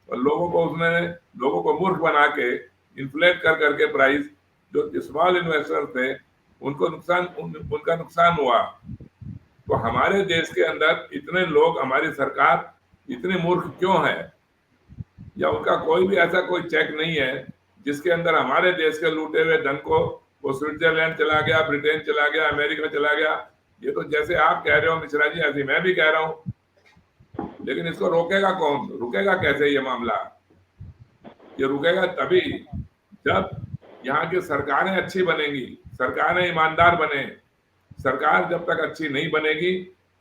और लोगों को मूर्ख बना के इन्फ्लेट कर करके प्राइस, जो स्मॉल इन्वेस्टर थे उनका नुकसान हुआ। तो हमारे देश के अंदर इतने लोग, हमारी सरकार इतने मूर्ख क्यों है, या उनका कोई भी ऐसा कोई चेक नहीं है जिसके अंदर हमारे देश के लूटे हुए धन को वो स्विट्जरलैंड चला गया, ब्रिटेन चला गया, अमेरिका चला गया। ये तो जैसे आप कह रहे हो मिश्रा जी, ऐसे मैं भी कह रहा हूं, लेकिन इसको रोकेगा कौन, रुकेगा कैसे ये मामला? ये रुकेगा तभी जब यहाँ की सरकारें अच्छी बनेंगी, सरकारें ईमानदार बने। सरकार जब तक अच्छी नहीं बनेगी,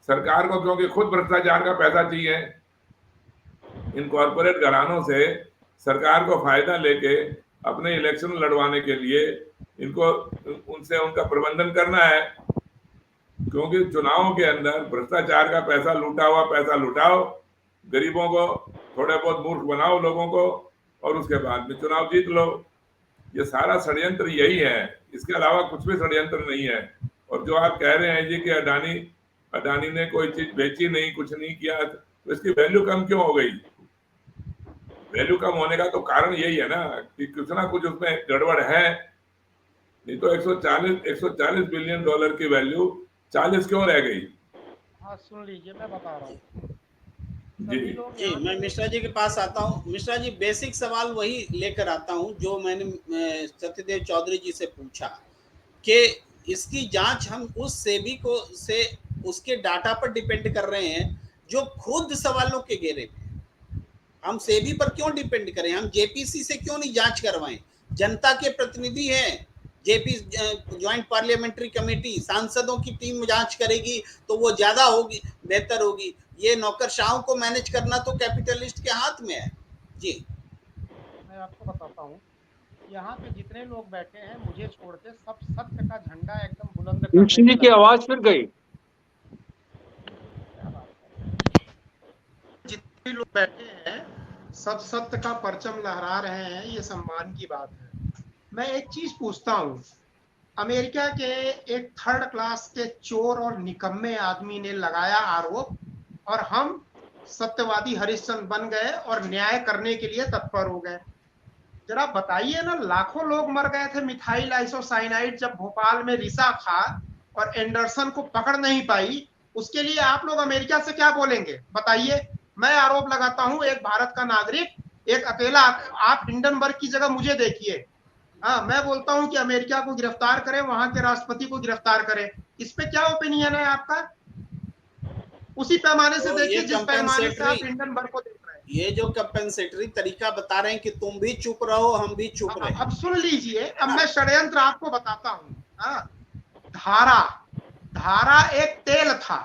सरकार को क्योंकि खुद भ्रष्टाचार का पैसा चाहिए, इन कॉर्पोरेट घरानों से सरकार को फायदा लेके अपने इलेक्शन लड़वाने के लिए इनको उनसे उनका प्रबंधन करना है। क्योंकि चुनावों के अंदर भ्रष्टाचार का पैसा, लूटा हुआ पैसा लुटाओ, गरीबों को थोड़े बहुत मूर्ख बनाओ लोगों को, और उसके बाद में चुनाव जीत लो। ये सारा षड्यंत्र यही है, इसके अलावा कुछ भी षड्यंत्र नहीं है। और जो आप कह रहे हैं जी कि अडानी ने कोई चीज बेची नहीं, कुछ नहीं किया, तो इसकी वैल्यू कम क्यों हो गई? वैल्यू कम होने का तो कारण यही है ना कि कुछ ना कुछ उसमें गड़बड़ है। नहीं तो 140 बिलियन डॉलर की वैल्यू 40 क्यों रह गई? हाँ सुन लीजिए, मैं बता रहा हूँ। जी मैं मिश्रा जी के पास आता हूँ। मिश्रा जी, बेसिक सवाल वही लेकर आता हूँ जो मैंने सत्यदेव चौधरी जी से पूछा कि इसकी जांच हम उस सेबी को से उसके डाटा पर डिपेंड कर रहे हैं जो खुद सवालों के घेरे में। हम सेबी पर क्यों डिपेंड करें? हम जेपीसी से क्यों नहीं जांच करवाएं? जनता के प्रतिनिधि हैं, जेपी ज्वाइंट पार्लियामेंट्री कमेटी, सांसदों की टीम जांच करेगी तो वो ज्यादा होगी, बेहतर होगी। ये नौकरशाहों को मैनेज करना तो कैपिटलिस्ट के हाथ में है। जी मैं आपको बताता हूँ, यहाँ पे जितने लोग बैठे हैं मुझे छोड़ के सब सत्य का झंडा एकदम बुलंद करने में की आवाज फिर गई। जितने लोग बैठे हैं सब सत्य का परचम लहरा रहे हैं, ये सम्मान की बात है। मैं एक चीज पूछता हूँ, अमेरिका के एक 3rd क्लास के चोर और निकम्मे आदमी ने लगाया आरोप, और हम सत्यवादी हरिश्चंद्र बन गए और न्याय करने के लिए तत्पर हो गए। जरा बताइए ना, लाखों लोग मर गए थे मिथाइल आइसोसाइनाइड जब भोपाल में रिसा खा और एंडरसन को पकड़ नहीं पाई, उसके लिए आप लोग अमेरिका से क्या बोलेंगे? बताइए। मैं आरोप लगाता हूं, एक भारत का नागरिक, एक अकेला, आप हिंडनबर्ग की जगह मुझे देखिए। हाँ, मैं बोलता हूं कि अमेरिका को गिरफ्तार करें, वहां के राष्ट्रपति को गिरफ्तार करें। इस पे क्या ओपिनियन है आपका? उसी पैमाने से देखिए जिस पैमाने से आप हिंडनबर्ग को देख रहे हैं। ये जो कंपेंसेटरी तरीका बता रहे हैं कि तुम भी चुप रहो, हम भी चुप रहे। अब सुन लीजिए, अब मैं षड्यंत्र आपको बताता हूँ। धारा एक तेल था,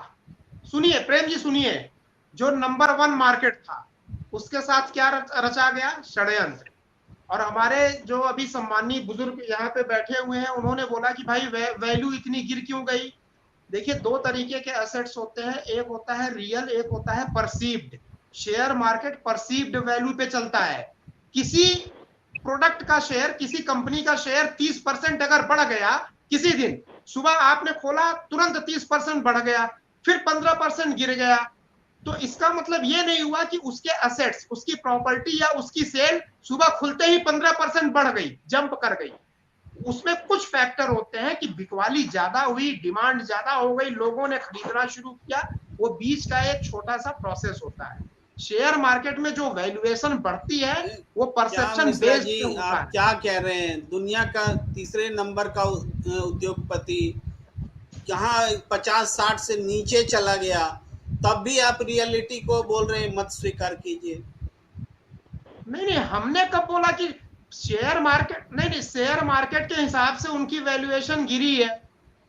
सुनिए प्रेम जी सुनिए, जो नंबर 1 मार्केट था, उसके साथ क्या रचा गया? षड्यंत्र। और हमारे जो अभी सम्मानित बुजुर्ग यहाँ पे बैठे हुए हैं, उन्होंने बोला कि भाई वैल्यू इतनी गिर क्यों गई? देखिए, 2 तरीके के एसेट्स होते हैं, एक होता है रियल, एक होता है perceived. Share market perceived value पे चलता है। किसी प्रोडक्ट का शेयर, किसी कंपनी का शेयर 30% अगर बढ़ गया, किसी दिन सुबह आपने खोला तुरंत 30% बढ़ गया, फिर 15% गिर गया, तो इसका मतलब ये नहीं हुआ कि उसके एसेट्स, उसकी प्रॉपर्टी या उसकी सेल सुबह खुलते ही 15% बढ़ गई, जंप कर गई। उसमें कुछ फैक्टर होते हैं कि बिकवाली ज्यादा हुई, डिमांड ज्यादा हो गई, लोगों ने खरीदना शुरू किया, वो बीच का एक छोटा सा प्रोसेस होता है। शेयर मार्केट में जो वैल्यूएशन बढ़ती है वो क्या परसेप्शन मिश्रा बेस्ड जी पे होता आप है। क्या कह रहे हैं? दुनिया का तीसरे नंबर का उद्योगपति यहाँ 50-60 से नीचे चला गया, तब भी आप रियलिटी को बोल रहे हैं मत स्वीकार कीजिए। नहीं नहीं, हमने कब बोला कि शेयर मार्केट, नहीं नहीं, शेयर मार्केट के हिसाब से उनकी वैल्यूएशन गिरी है,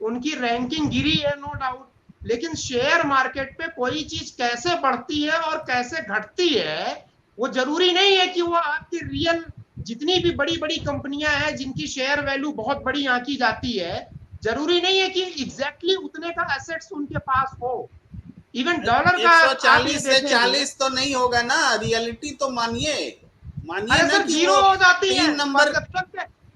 उनकी रैंकिंग गिरी है, नो डाउट। लेकिन शेयर मार्केट पे कोई चीज कैसे बढ़ती है और कैसे घटती है वो जरूरी नहीं है कि वो आपकी रियल, जितनी भी बड़ी बड़ी कंपनियां हैं जिनकी शेयर वैल्यू बहुत बड़ी आंकी जाती है, जरूरी नहीं है कि एग्जैक्टली उतने का एसेट्स उनके पास हो। इवन डॉलर का आप ये 140 से देखेंगे, 40 तो नहीं होगा ना, रियलिटी तो मानिए अरे ना सर कि जीरो वो हो जाती है। 3 नंबर।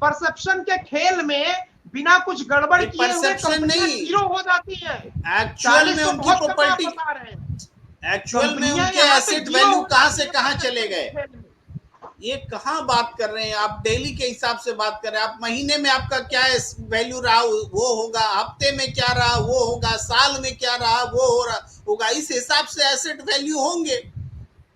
परसेप्शन के खेल में बिना कुछ गड़बड़ ये किए हुए परसेप्शन कंपनियां नहीं, जीरो हो जाती है। एक्चुअल 40 में तो उनकी बहुत कम आप प्रॉपर्टी, बता रहे हैं। एक्चुअल में कंपनियां उनके यहाँ पे एसेट जीरो वैल्यू हो कहाँ जाती से है कहाँ चले परसेप्शन के गए? खेल में। ये कहाँ बात कर रहे हैं आप? डेली के हिसाब से बात कर रहे हैं आप। महीने में आपका क्या वैल्यू रहा वो होगा, हफ्ते में क्या रहा वो होगा, साल में क्या रहा वो हो रहा होगा, इस हिसाब से एसेट वैल्यू होंगे।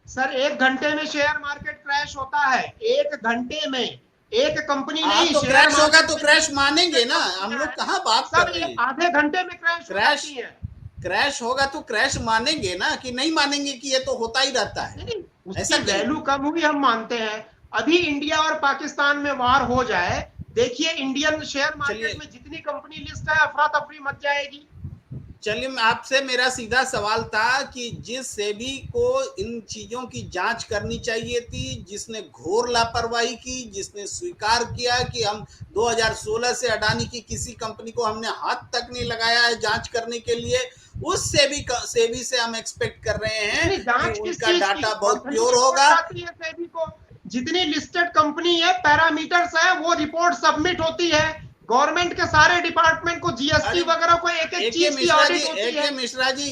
सर 1 घंटे में शेयर मार्केट क्रैश होता है, 1 घंटे में। एक कंपनी नहीं, तो शेयर क्रैश होगा मार्केट तो में क्रैश जितनी मानेंगे ना, कंपनियां हम लोग हैं, कहाँ बात कर सब रहे हैं? आधे घंटे में क्रैश हो क्रैश जाती है। क्रैश होगा तो क्रैश मानेंगे ना, कि नहीं मानेंगे कि ये तो होता ही रहता है? नहीं, उसकी ऐसा क्यों? वैल्यू कम हुई हम मानते हैं। अभी इंडिया और पाकिस्तान में वार हो जाए, देखिए इंडियन शेयर मार्केट में जितनी कंपनी लिस्ट है अफरा तफरी मच जाएगी। चलिए, आपसे मेरा सीधा सवाल था कि जिस सेबी को इन चीजों की जांच करनी चाहिए थी, जिसने घोर लापरवाही की, जिसने स्वीकार किया कि हम 2016 से अडानी की किसी कंपनी को हमने हाथ तक नहीं लगाया है जांच करने के लिए, उस सेबी से हम एक्सपेक्ट कर रहे हैं जांच कि किस उनका चीज की? डाटा बहुत मंथली प्योर रिपोर्ट होगा। आती है सेबी को, जितनी लिस्टेड कंपनी है, पैरामीटर्स है, वो रिपोर्ट सबमिट होती है गवर्नमेंट के सारे डिपार्टमेंट को, जीएसटी वगैरह को, एक एक चीज की ऑडिट होती है। मिश्रा जी,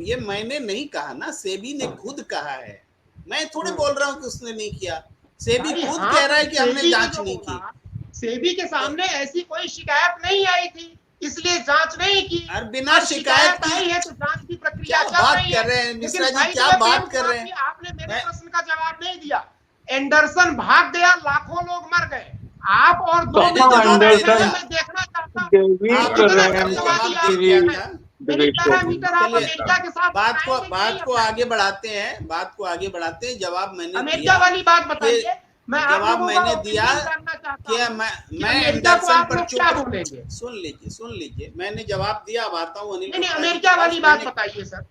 ये मैंने नहीं कहा ना, सेबी ने खुद कहा है, मैं थोड़े बोल रहा हूँ कि उसने नहीं किया। सेबी अरे खुद हाँ, कह रहा है कि हमने सेबी ने जांच जो नहीं बोला, की। सेबी के सामने ऐसी कोई शिकायत नहीं आई थी, इसलिए जांच नहीं की। और बिना अब शिकायत की आई है तो जांच की क्या प्रक्रिया चल बात रही कर है। रहे हैं मिश्रा लेकिन जी? भाई क्या बात कर रहे हैं? आपने मेरे प्रश्न का जवाब नहीं दिया। एंडरसन भाग गया, लाखों लोग मर गए, आप और दो मैंने मिनट जवाब में दे दिया। मैं देखना चाहता हूँ डेविड कर कितना रहे हैं सत्यवादी जवाब आप दे हैं। दिया। मेरी पैरामीटर आप चलिए, अमेरिका के साथ बात को बनाएंगे आगे बढ़ाते हैं, जवाब मैंने अमेरिका दिया। वाली बात बताइए। मैं आप जवाब लोगों का मैंने दिया ओपिनियन जानना चाहता कि हूँ कि मैं अमेरिका को एंडरसन आप पर लोग क्या चुप। बोलेंगे। सुन लीजिए, मैंने जवाब दिया। अब आता हूँ अनिल नहीं नहीं, गुप्ता जी के अमेरिका पास। वाली बात बताइए सर।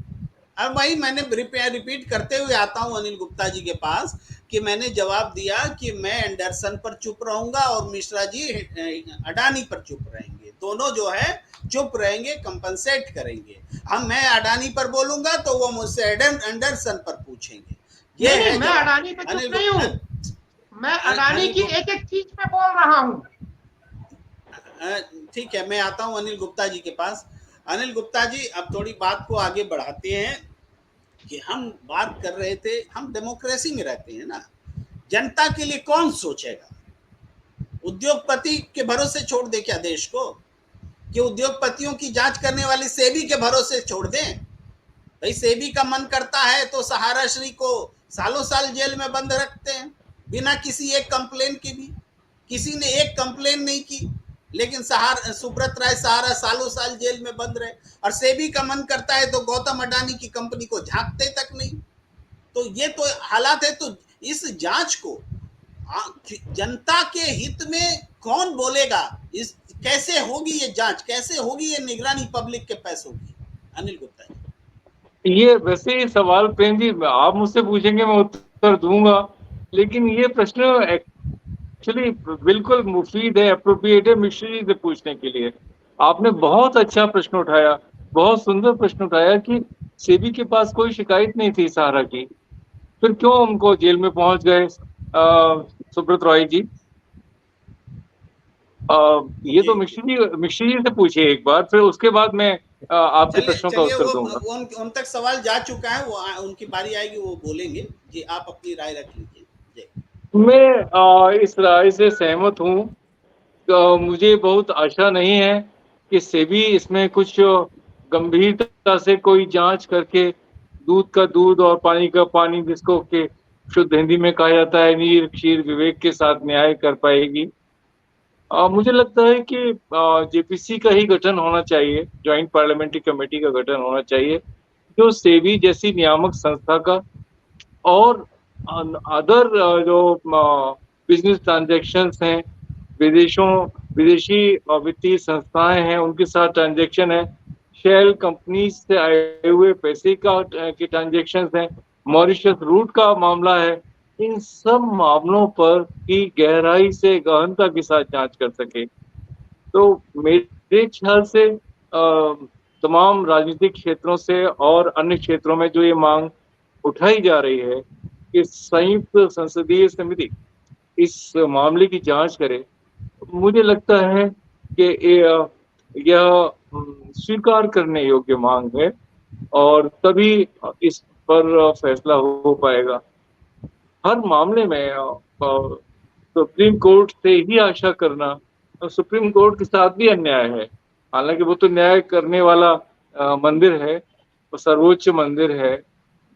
अब वही मैंने रिपीट करते हुए आता हूँ अनिल गुप्ता जी के पास कि मैंने जवाब दिया कि मैं एंडरसन पर चुप रहूंगा और मिश्रा जी अडानी पर चुप रहेंगे। दोनों जो है चुप रहेंगे, कंपनसेट करेंगे। मैं अडानी पर बोलूंगा तो वो मुझसे एंडरसन पर पूछेंगे। ये नहीं, है मैं जवाब। अडानी पे चुप अनिल नहीं हूँ, मैं अडानी की एक एक चीज पे बोल रहा हूँ। ठीक है, मैं आता हूँ अनिल गुप्ता जी के पास। अनिल गुप्ता जी, अब थोड़ी बात को आगे बढ़ाते हैं कि हम बात कर रहे थे, हम डेमोक्रेसी में रहते हैं ना, जनता के लिए कौन सोचेगा? उद्योगपति के भरोसे छोड़ दे क्या देश को? कि उद्योगपतियों की जांच करने वाली सेबी के भरोसे छोड़ दें? भाई, सेबी का मन करता है तो सहारा श्री को सालों साल जेल में बंद रखते हैं बिना किसी एक कंप्लेन के भी। किसी ने एक कंप्लेन नहीं की, लेकिन सुब्रत राय सहारा सालों साल जेल में बंद रहे। और सेबी का मन करता है तो गौतम अडानी की कंपनी को झांकते तक नहीं। तो ये तो हालात है। तो इस जांच को जनता के हित में कौन बोलेगा? इस कैसे होगी ये जांच? कैसे होगी ये निगरानी पब्लिक के पैसों की? अनिल गुप्ता जी, ये वैसे ही सवाल प्रेम जी आप मुझसे पूछेंगे मैं उत्तर दूंगा, लेकिन ये प्रश्न एक्चुअली बिल्कुल मुफीद है, अप्रोप्रिएट है मिश्रा जी से पूछने के लिए। आपने बहुत अच्छा प्रश्न उठाया, बहुत सुंदर प्रश्न उठाया कि सेबी के पास कोई शिकायत नहीं थी सहारा की, फिर क्यों उनको जेल में पहुंच गए सुब्रत रॉय जी? ये तो मिश्रा जी से पूछिए एक बार, फिर उसके बाद मैं आपके प्रश्नों का उत्तर दूंगा। उन तक सवाल जा चुका है, वो उनकी बारी आएगी, वो बोलेंगे। जी, आप अपनी राय रख लीजिए। मैं इस राय से सहमत हूँ। मुझे बहुत आशा नहीं है कि सेबी इसमें कुछ गंभीरता से कोई जांच करके दूध का दूध और पानी का पानी, जिसको के शुद्ध हिंदी में कहा जाता है, नीर क्षीर विवेक के साथ न्याय कर पाएगी। मुझे लगता है कि जेपीसी का ही गठन होना चाहिए, ज्वाइंट पार्लियामेंट्री कमेटी का गठन होना चाहिए, जो सेबी जैसी नियामक संस्था का और अदर जो बिजनेस ट्रांजैक्शंस हैं, विदेशी वित्तीय संस्थाएं हैं, उनके साथ ट्रांजैक्शन है, शेल कंपनी से आए हुए पैसे के ट्रांजैक्शंस हैं, मॉरिशस रूट का मामला है, इन सब मामलों पर की गहराई से गहनता के साथ जांच कर सके। तो मेरे ख्याल से तमाम राजनीतिक क्षेत्रों से और अन्य क्षेत्रों में जो ये मांग उठाई जा रही है कि संयुक्त संसदीय समिति इस मामले की जांच करे, मुझे लगता है कि यह स्वीकार करने योग्य मांग है और तभी इस पर फैसला हो पाएगा। हर मामले में सुप्रीम कोर्ट से ही आशा करना, सुप्रीम कोर्ट के साथ भी अन्याय है। हालांकि वो तो न्याय करने वाला मंदिर है, वो सर्वोच्च मंदिर है,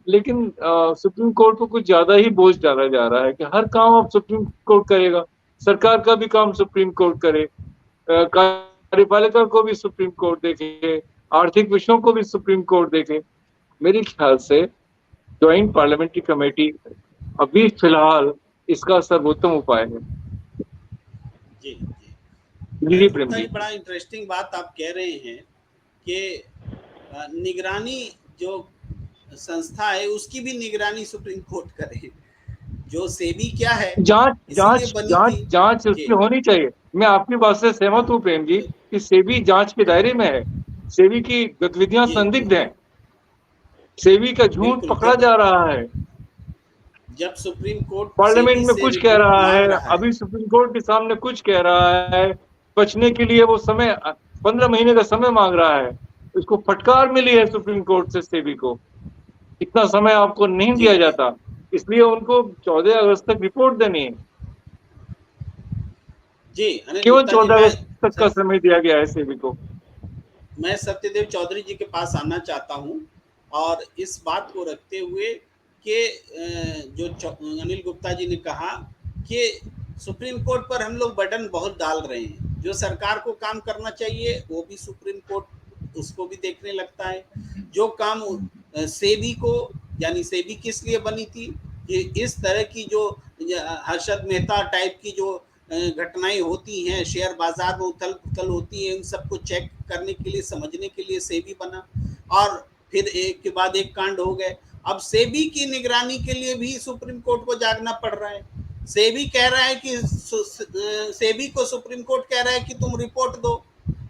लेकिन सुप्रीम कोर्ट को कुछ ज्यादा ही बोझ डाला जा रहा है कि हर काम अब सुप्रीम कोर्ट करेगा। सरकार का भी काम सुप्रीम कोर्ट करे, कार्यपालिका को भी सुप्रीम कोर्ट देखे, आर्थिक विषयों को भी सुप्रीम कोर्ट देखे। मेरे ख्याल से ज्वाइंट पार्लियामेंट्री कमेटी अभी फिलहाल इसका सर्वोत्तम उपाय है। जी जी प्रेम जी, बड़ा इंटरेस्टिंग बात आप कह रहे हैं कि निगरानी जो संस्था है उसकी भी निगरानी सुप्रीम कोर्ट करे। जो सेबी क्या है, जांच उसकी होनी चाहिए। मैं आपकी बात से सहमत हूँ प्रेम जी कि सेबी जांच के दायरे में है, सेबी की गतिविधियां संदिग्ध हैं, सेबी का झूठ पकड़ा जा रहा है। जब सुप्रीम कोर्ट पार्लियामेंट में कुछ कह रहा है, अभी सुप्रीम कोर्ट के सामने कुछ कह रहा है, बचने के लिए वो समय 15 महीने का समय मांग रहा है। उसको फटकार मिली है सुप्रीम कोर्ट से सेबी को, इतना समय आपको नहीं दिया जाता, इसलिए उनको 14 अगस्त तक रिपोर्ट देनी है। जी, केवल 14 अगस्त तक का समय दिया गया है सेबी को। मैं सत्यदेव चौधरी जी के पास आना चाहता हूं और इस बात को रखते हुए कि जो अनिल गुप्ता जी ने कहा कि सुप्रीम कोर्ट पर हम लोग बर्डन बहुत डाल रहे हैं, जो सरकार को काम करना चाहिए वो भी सुप्रीम कोर्ट उसको भी देखने लगता है। जो काम सेबी को, यानी सेबी किस लिए बनी थी कि इस तरह की जो हर्षद मेहता टाइप की जो घटनाएं होती हैं, शेयर बाजार में उथल पुथल होती है, उन सबको चेक करने के लिए, समझने के लिए सेबी बना, और फिर एक के बाद एक कांड हो गए। अब सेबी की निगरानी के लिए भी सुप्रीम कोर्ट को जागना पड़ रहा है। सेबी कह रहा है कि सेबी को सुप्रीम कोर्ट कह रहा है कि तुम रिपोर्ट दो,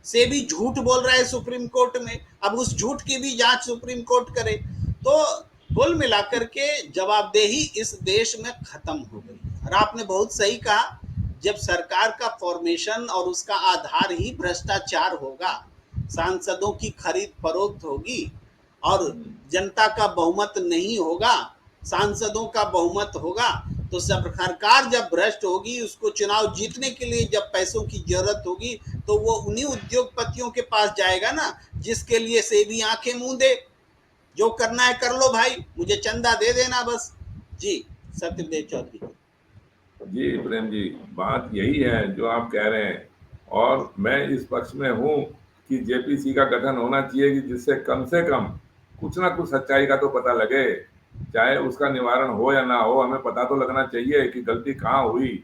सेबी झूठ बोल रहा है सुप्रीम कोर्ट में, अब उस झूठ की भी जांच सुप्रीम कोर्ट करे। तो कुल मिलाकर के जवाबदेही इस देश में खत्म हो गई। और आपने बहुत सही कहा, जब सरकार का फॉर्मेशन और उसका आधार ही भ्रष्टाचार होगा, सांसदों की खरीद फरोख्त होगी और जनता का बहुमत नहीं होगा, सांसदों का बहुमत होगा, तो सरकार जब भ्रष्ट होगी, उसको चुनाव जीतने के लिए जब पैसों की जरूरत होगी, तो वो उन्हीं उद्योगपतियों के पास जाएगा ना, जिसके लिए सेबी आंखें मूंदे, जो करना है कर लो भाई, मुझे चंदा दे देना बस। जी सत्यदेव चौधरी जी प्रेम जी, बात यही है जो आप कह रहे हैं, और मैं इस पक्ष में हूँ कि जेपीसी का गठन होना चाहिए कि जिससे कम से कम कुछ ना कुछ सच्चाई का तो पता लगे, चाहे उसका निवारण हो या ना हो, हमें पता तो लगना चाहिए कि गलती कहाँ हुई।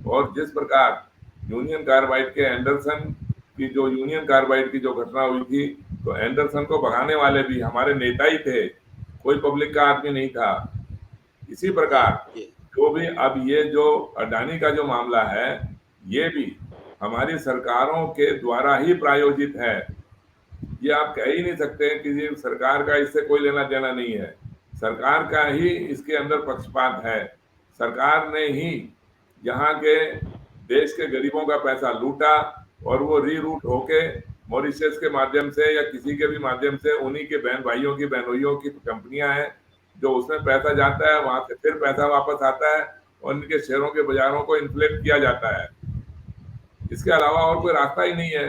और जिस प्रकार यूनियन कार्बाइड के एंडरसन की जो यूनियन कार्बाइड की जो घटना हुई थी, तो एंडरसन को भगाने वाले भी हमारे नेता ही थे, कोई पब्लिक का आदमी नहीं था। इसी प्रकार जो भी अब ये जो अडानी का जो मामला है, ये भी हमारी सरकारों के द्वारा ही प्रायोजित है। ये आप कह ही नहीं सकते कि ये सरकार का इससे कोई लेना देना नहीं है, सरकार का ही इसके अंदर पक्षपात है। सरकार ने ही यहाँ के देश के गरीबों का पैसा लूटा और वो रीरूट होके मॉरिशस के माध्यम से या किसी के भी माध्यम से, उन्हीं के बहन भाइयों की बहनोइयों की कंपनियां हैं जो उसमें पैसा जाता है, वहां से फिर पैसा वापस आता है और इनके शेयरों के बाजारों को इन्फ्लेट किया जाता है। इसके अलावा और कोई रास्ता ही नहीं है।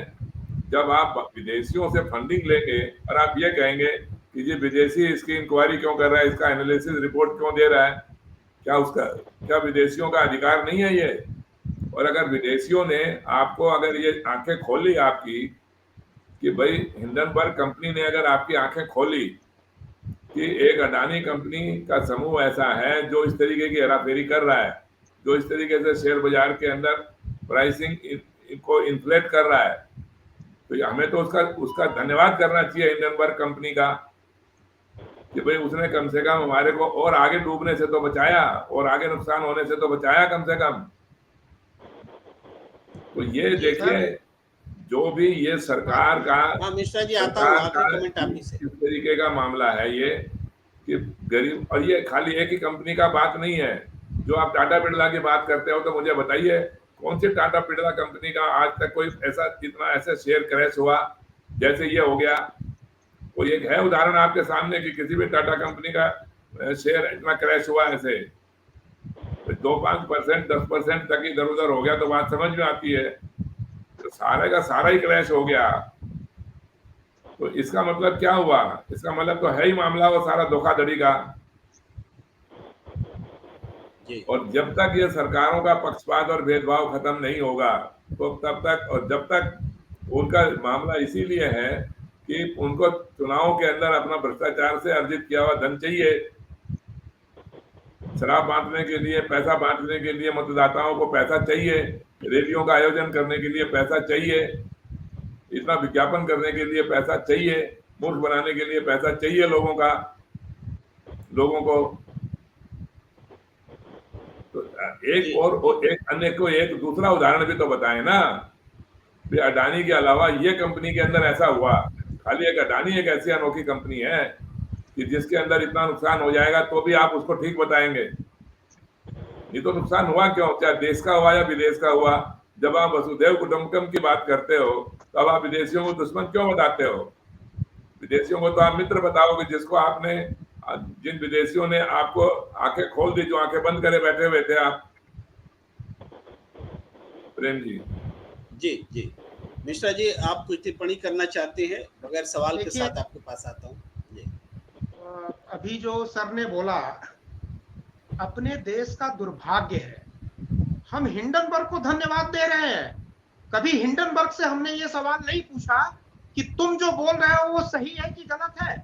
जब आप विदेशियों से फंडिंग लेंगे और आप ये कहेंगे कि ये विदेशी इसकी इंक्वायरी क्यों कर रहा है, इसका एनालिसिस रिपोर्ट क्यों दे रहा है, क्या विदेशियों का अधिकार नहीं है ये? और अगर विदेशियों ने आपको अगर ये आंखें खोली आपकी कि भाई हिंडनबर्ग कंपनी ने अगर आपकी आंखें खोली कि एक अडानी कंपनी का समूह ऐसा है जो इस तरीके की हेराफेरी कर रहा है, जो इस तरीके से शेयर बाजार के अंदर प्राइसिंग को इन्फ्लेट कर रहा है, तो हमें तो उसका धन्यवाद करना चाहिए हिंडनबर्ग कंपनी का कि भाई उसने कम से कम हमारे को और आगे डूबने से तो बचाया, और आगे नुकसान होने से तो बचाया कम से कम। तो ये देखिए जो भी ये सरकार का मिश्रा जी आता हूं, आखिरी कमेंट आप ही से। इस तरीके का मामला है ये कि गरीब, और ये खाली एक ही कंपनी का बात नहीं है। जो आप टाटा बिरला की बात करते हो तो मुझे बताइए कौन सी टाटा बिरला कंपनी का आज तक कोई ऐसा शेयर क्रैश हुआ जैसे ये हो गया? कोई एक है उदाहरण आपके सामने कि किसी भी टाटा कंपनी का शेयर इतना क्रैश हुआ ऐसे? 2-5%, 10% तक इधर उधर हो गया तो बात समझ में आती है, तो सारे का सारा ही क्रैश हो गया। तो इसका मतलब क्या हुआ? इसका मतलब तो है ही मामला वो सारा धोखाधड़ी का। और जब तक ये सरकारों का पक्षपात और भेदभाव खत्म नहीं होगा तो तब तक, और जब तक उनका मामला इसीलिए है कि उनको चुनाव के अंदर अपना भ्रष्टाचार से अर्जित किया हुआ धन चाहिए, शराब बांटने के लिए, पैसा बांटने के लिए, मतदाताओं को पैसा चाहिए, रैलियों का आयोजन करने के लिए पैसा चाहिए, इतना विज्ञापन करने के लिए पैसा चाहिए, मूर्ख बनाने के लिए पैसा चाहिए लोगों को। तो एक अन्य को एक दूसरा उदाहरण भी तो बताएं ना। अडानी के अलावा ये कंपनी के अंदर ऐसा हुआ, खाली एक अडानी एक ऐसी अनोखी कंपनी है कि जिसके अंदर इतना नुकसान हो जाएगा तो भी आप उसको ठीक बताएंगे। ये तो नुकसान हुआ क्यों, चाहे देश का हुआ या विदेश का हुआ। जब आप वसुधैव कुटुंबकम की बात करते हो तब आप विदेशियों को दुश्मन क्यों बताते हो? विदेशियों को तो आप मित्र बताओगे, जिन विदेशियों ने आपको आंखें खोल दी, जो आंखें बंद करे बैठे हुए थे आप। प्रेम जी। जी मिश्रा जी, आप कुछ टिप्पणी करना चाहते हैं? बगैर सवाल के साथ आपके पास आता हूँ। अभी जो सर ने बोला, अपने देश का दुर्भाग्य है, हम हिंडनबर्ग को धन्यवाद दे रहे हैं। कभी हिंडनबर्ग से हमने ये सवाल नहीं पूछा कि तुम जो बोल रहे हो वो सही है कि गलत है।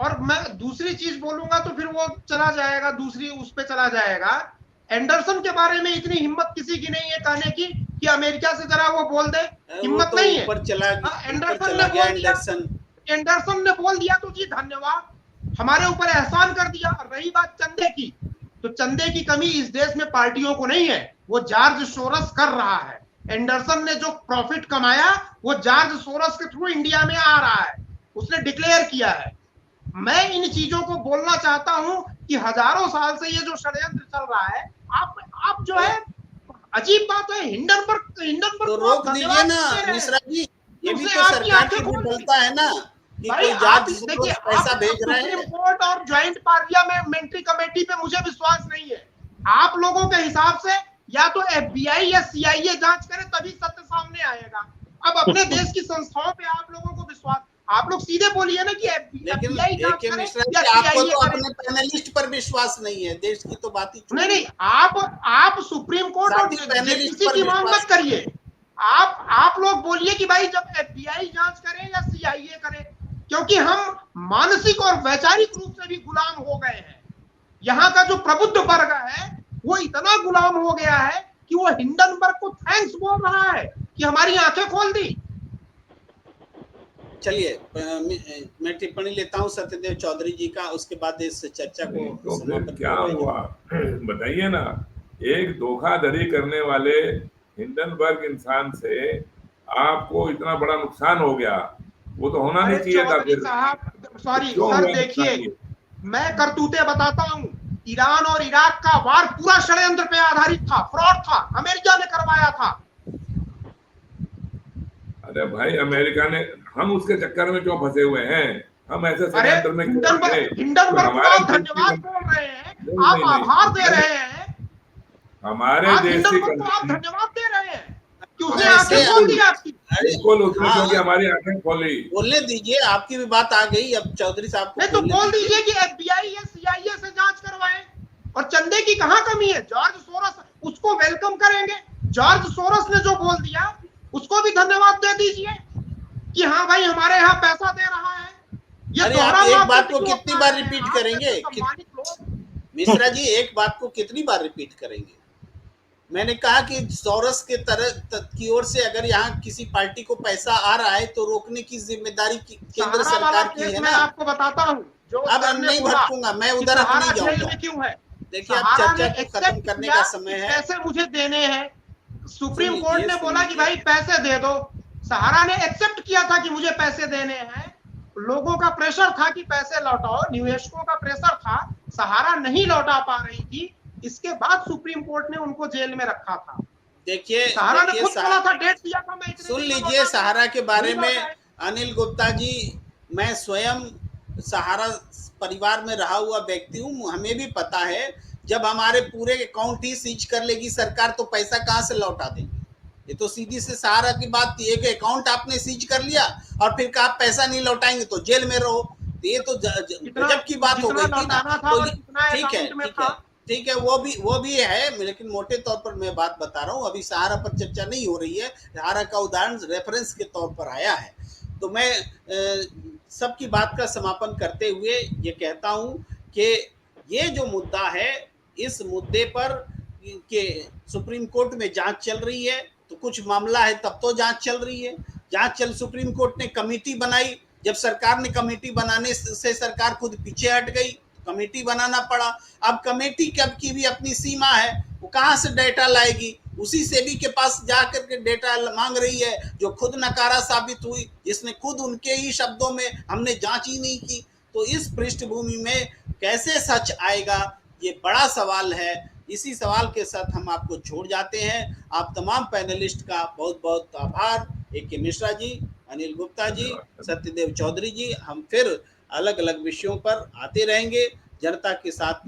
और मैं दूसरी चीज बोलूंगा तो फिर वो चला जाएगा, दूसरी उस पे चला जाएगा। एंडरसन के बारे में इतनी हिम्मत किसी की नहीं है कहने की कि अमेरिका से जरा वो बोल दे, हिम्मत नहीं है। एंडरसन ने बोल दिया तो जी धन्यवाद, हमारे ऊपर एहसान कर दिया। रही बात चंदे की, तो चंदे की कमी इस देश में पार्टियों को नहीं है, वो जॉर्ज सोरस कर रहा है। एंडरसन ने जो प्रॉफिट कमाया वो जॉर्ज सोरस के थ्रू इंडिया में आ रहा है, उसने डिक्लेयर किया है। मैं इन चीजों को बोलना चाहता हूं कि हजारों साल से ये जो षड्यंत्र चल रहा है, आप जो है, अजीब बात है, हिंडनबर्ग तो रोक दीजिए ना मिश्रा जी, ये भी तो सरकार की विफलता है ना कि कोई देखिए पैसा भेज रहा है। सुप्रीम कोर्ट और ज्वाइंट पार्लियामेंट्री कमेटी पे मुझे विश्वास नहीं है। आप लोगों के हिसाब से या तो FBI या CIA जांच करे तभी सत्य सामने आएगा। अब अपने देश की संस्थाओं पे आप लोगों को विश्वास, आप लोग सीधे बोलिए ना कि FBI जांच करे या आपको तो अपने पैनलिस्ट पर विश्वास नहीं है, देश की तो बात ही नहीं। आप सुप्रीम कोर्ट और किसी की मांग मत करिए। आप लोग बोलिए कि भाई जब FBI जांच करे या CIA करे, क्योंकि हम मानसिक और वैचारिक रूप से भी गुलाम हो गए हैं। यहाँ का जो प्रबुद्ध वर्ग है वो इतना गुलाम हो गया है कि वो हिंडनबर्ग को थैंक्स बोल रहा है कि हमारी आंखें खोल दी। चलिए मैं टिप्पणी लेता हूँ सत्यदेव चौधरी जी का, उसके बाद इस चर्चा को तो फिर क्या हुआ बताइए ना। एक धोखाधड़ी करने वाले हिंडनबर्ग इंसान से आपको इतना बड़ा नुकसान हो गया, वो तो होना नहीं चाहिए था। फिर सॉरी सर, देखिए मैं करतूते बताता हूँ। ईरान और इराक का वार पूरा षड्यंत्र पे आधारित था, फ्रॉड था, अमेरिका ने करवाया था। अरे भाई अमेरिका ने, हम उसके चक्कर में क्यों फंसे हुए हैं? हम ऐसे षड्यंत्र में हिंडनबर्ग को आप धन्यवाद बोल रहे हैं, आप आभार दे रहे हैं, हमारे देश की आप धन्यवाद दे रहे हैं। कि उसने हाँ, आंखें ऐसे खोल दी आपकी। अरे बिल्कुल उसने हाँ, क्योंकि हमारी आंखें खोली। बोलने दीजिए, आपकी भी बात आ गई, अब चौधरी साहब को नहीं तो बोलने बोल दीजिए। दीजिए कि FBI या CIA से जांच करवाएं। और चंदे की कहां कमी है? जॉर्ज सोरस, उसको वेलकम करेंगे। जॉर्ज सोरस ने जो बोल दिया उसको भी धन्यवाद दे दीजिए कि हाँ भाई हमारे यहाँ पैसा दे रहा है। ये अरे आप दोहरा एक बात मापदंड को क्यों कितनी अपना बार रहे हैं रिपीट आप करेंगे? जैसे सम्मानित लोग? मिश्रा जी, एक बात को कितनी बार रिपीट करेंगे? मैंने कहा कि सोरस के की ओर से अगर यहाँ किसी पार्टी को पैसा आ रहा है तो रोकने की जिम्मेदारी केंद्र सहारा वाला सरकार की केस है मैं ना। आपको बताता हूँ। जो अब सर ने नहीं बोला भटकूंगा मैं, कि उधर अब सहारा नहीं जेल जाऊंगा। में क्यों है, देखिए, अब सहारा ने चर्चा को खत्म एक्सेप्ट करने किया का कि समय है। पैसे मुझे देने हैं। सुप्रीम सुन कोर्ट लीजिए, ने सुन बोला कि लीजिए। भाई पैसे दे दो। सहारा ने एक्सेप्ट किया था कि मुझे पैसे देने हैं। लोगों का प्रेशर था कि पैसे लौटाओ, निवेशकों का प्रेशर था, सहारा नहीं लौटा पा रही थी। इसके बाद सुप्रीम कोर्ट ने उनको जेल में रखा था। देखिए सहारा ने देखिए खुद बोला था, डेट दिया था, मैं इतने सुन दिन में लीजिए, लौटा दूंगा, सहारा के बारे नहीं में लौटाए। अनिल गुप्ता जी, मैं स्वयं सहारा परिवार में रहा हुआ व्यक्ति हूँ। हमें भी पता है, जब हमारे पूरे अकाउंट ही सीज कर लेगी सरकार तो पैसा कहाँ से लौटा देंगे? ये तो सीधी से सहारा की बात थी। एक अकाउंट आपने सीज कर लिया और फिर कहा पैसा नहीं लौटाएंगे तो जेल में रहो, तो ये तो कितना गजब की बात हो जितना गई थी ना। लौटाना था तो और कितना ठीक है, अकाउंट में ठीक था। है, ठीक है, वो भी है, लेकिन मोटे तौर पर मैं बात बता रहा हूँ। अभी सहारा पर चर्चा नहीं हो रही है, सहारा का उदाहरण रेफरेंस के तौर पर आया है। तो मैं सबकी बात का समापन करते हुए ये कहता हूँ कि ये जो मुद्दा है, इस मुद्दे पर के सुप्रीम कोर्ट में जांच चल रही है। तो कुछ मामला है तब तो जांच चल रही है। सुप्रीम कोर्ट ने कमेटी बनाई, जब सरकार ने कमेटी बनाने से सरकार खुद पीछे हट गई, कमेटी बनाना पड़ा। अब कमेटी की भी अपनी सीमा है, वो कहाँ से डेटा लाएगी? उसी सेबी के पास जाकर के डेटा मांग रही है, जो खुद नकारा साबित हुई, जिसने खुद उनके ही शब्दों में हमने जांच ही नहीं की। तो इस पृष्ठभूमि में कैसे सच आएगा, ये बड़ा सवाल है। इसी सवाल के साथ हम आपको छोड़ जाते हैं। आप तमाम पैनलिस्ट का बहुत बहुत आभार। ए के मिश्रा जी, अनिल गुप्ता जी, सत्यदेव चौधरी जी, हम फिर अलग अलग विषयों पर आते रहेंगे। जनता के साथ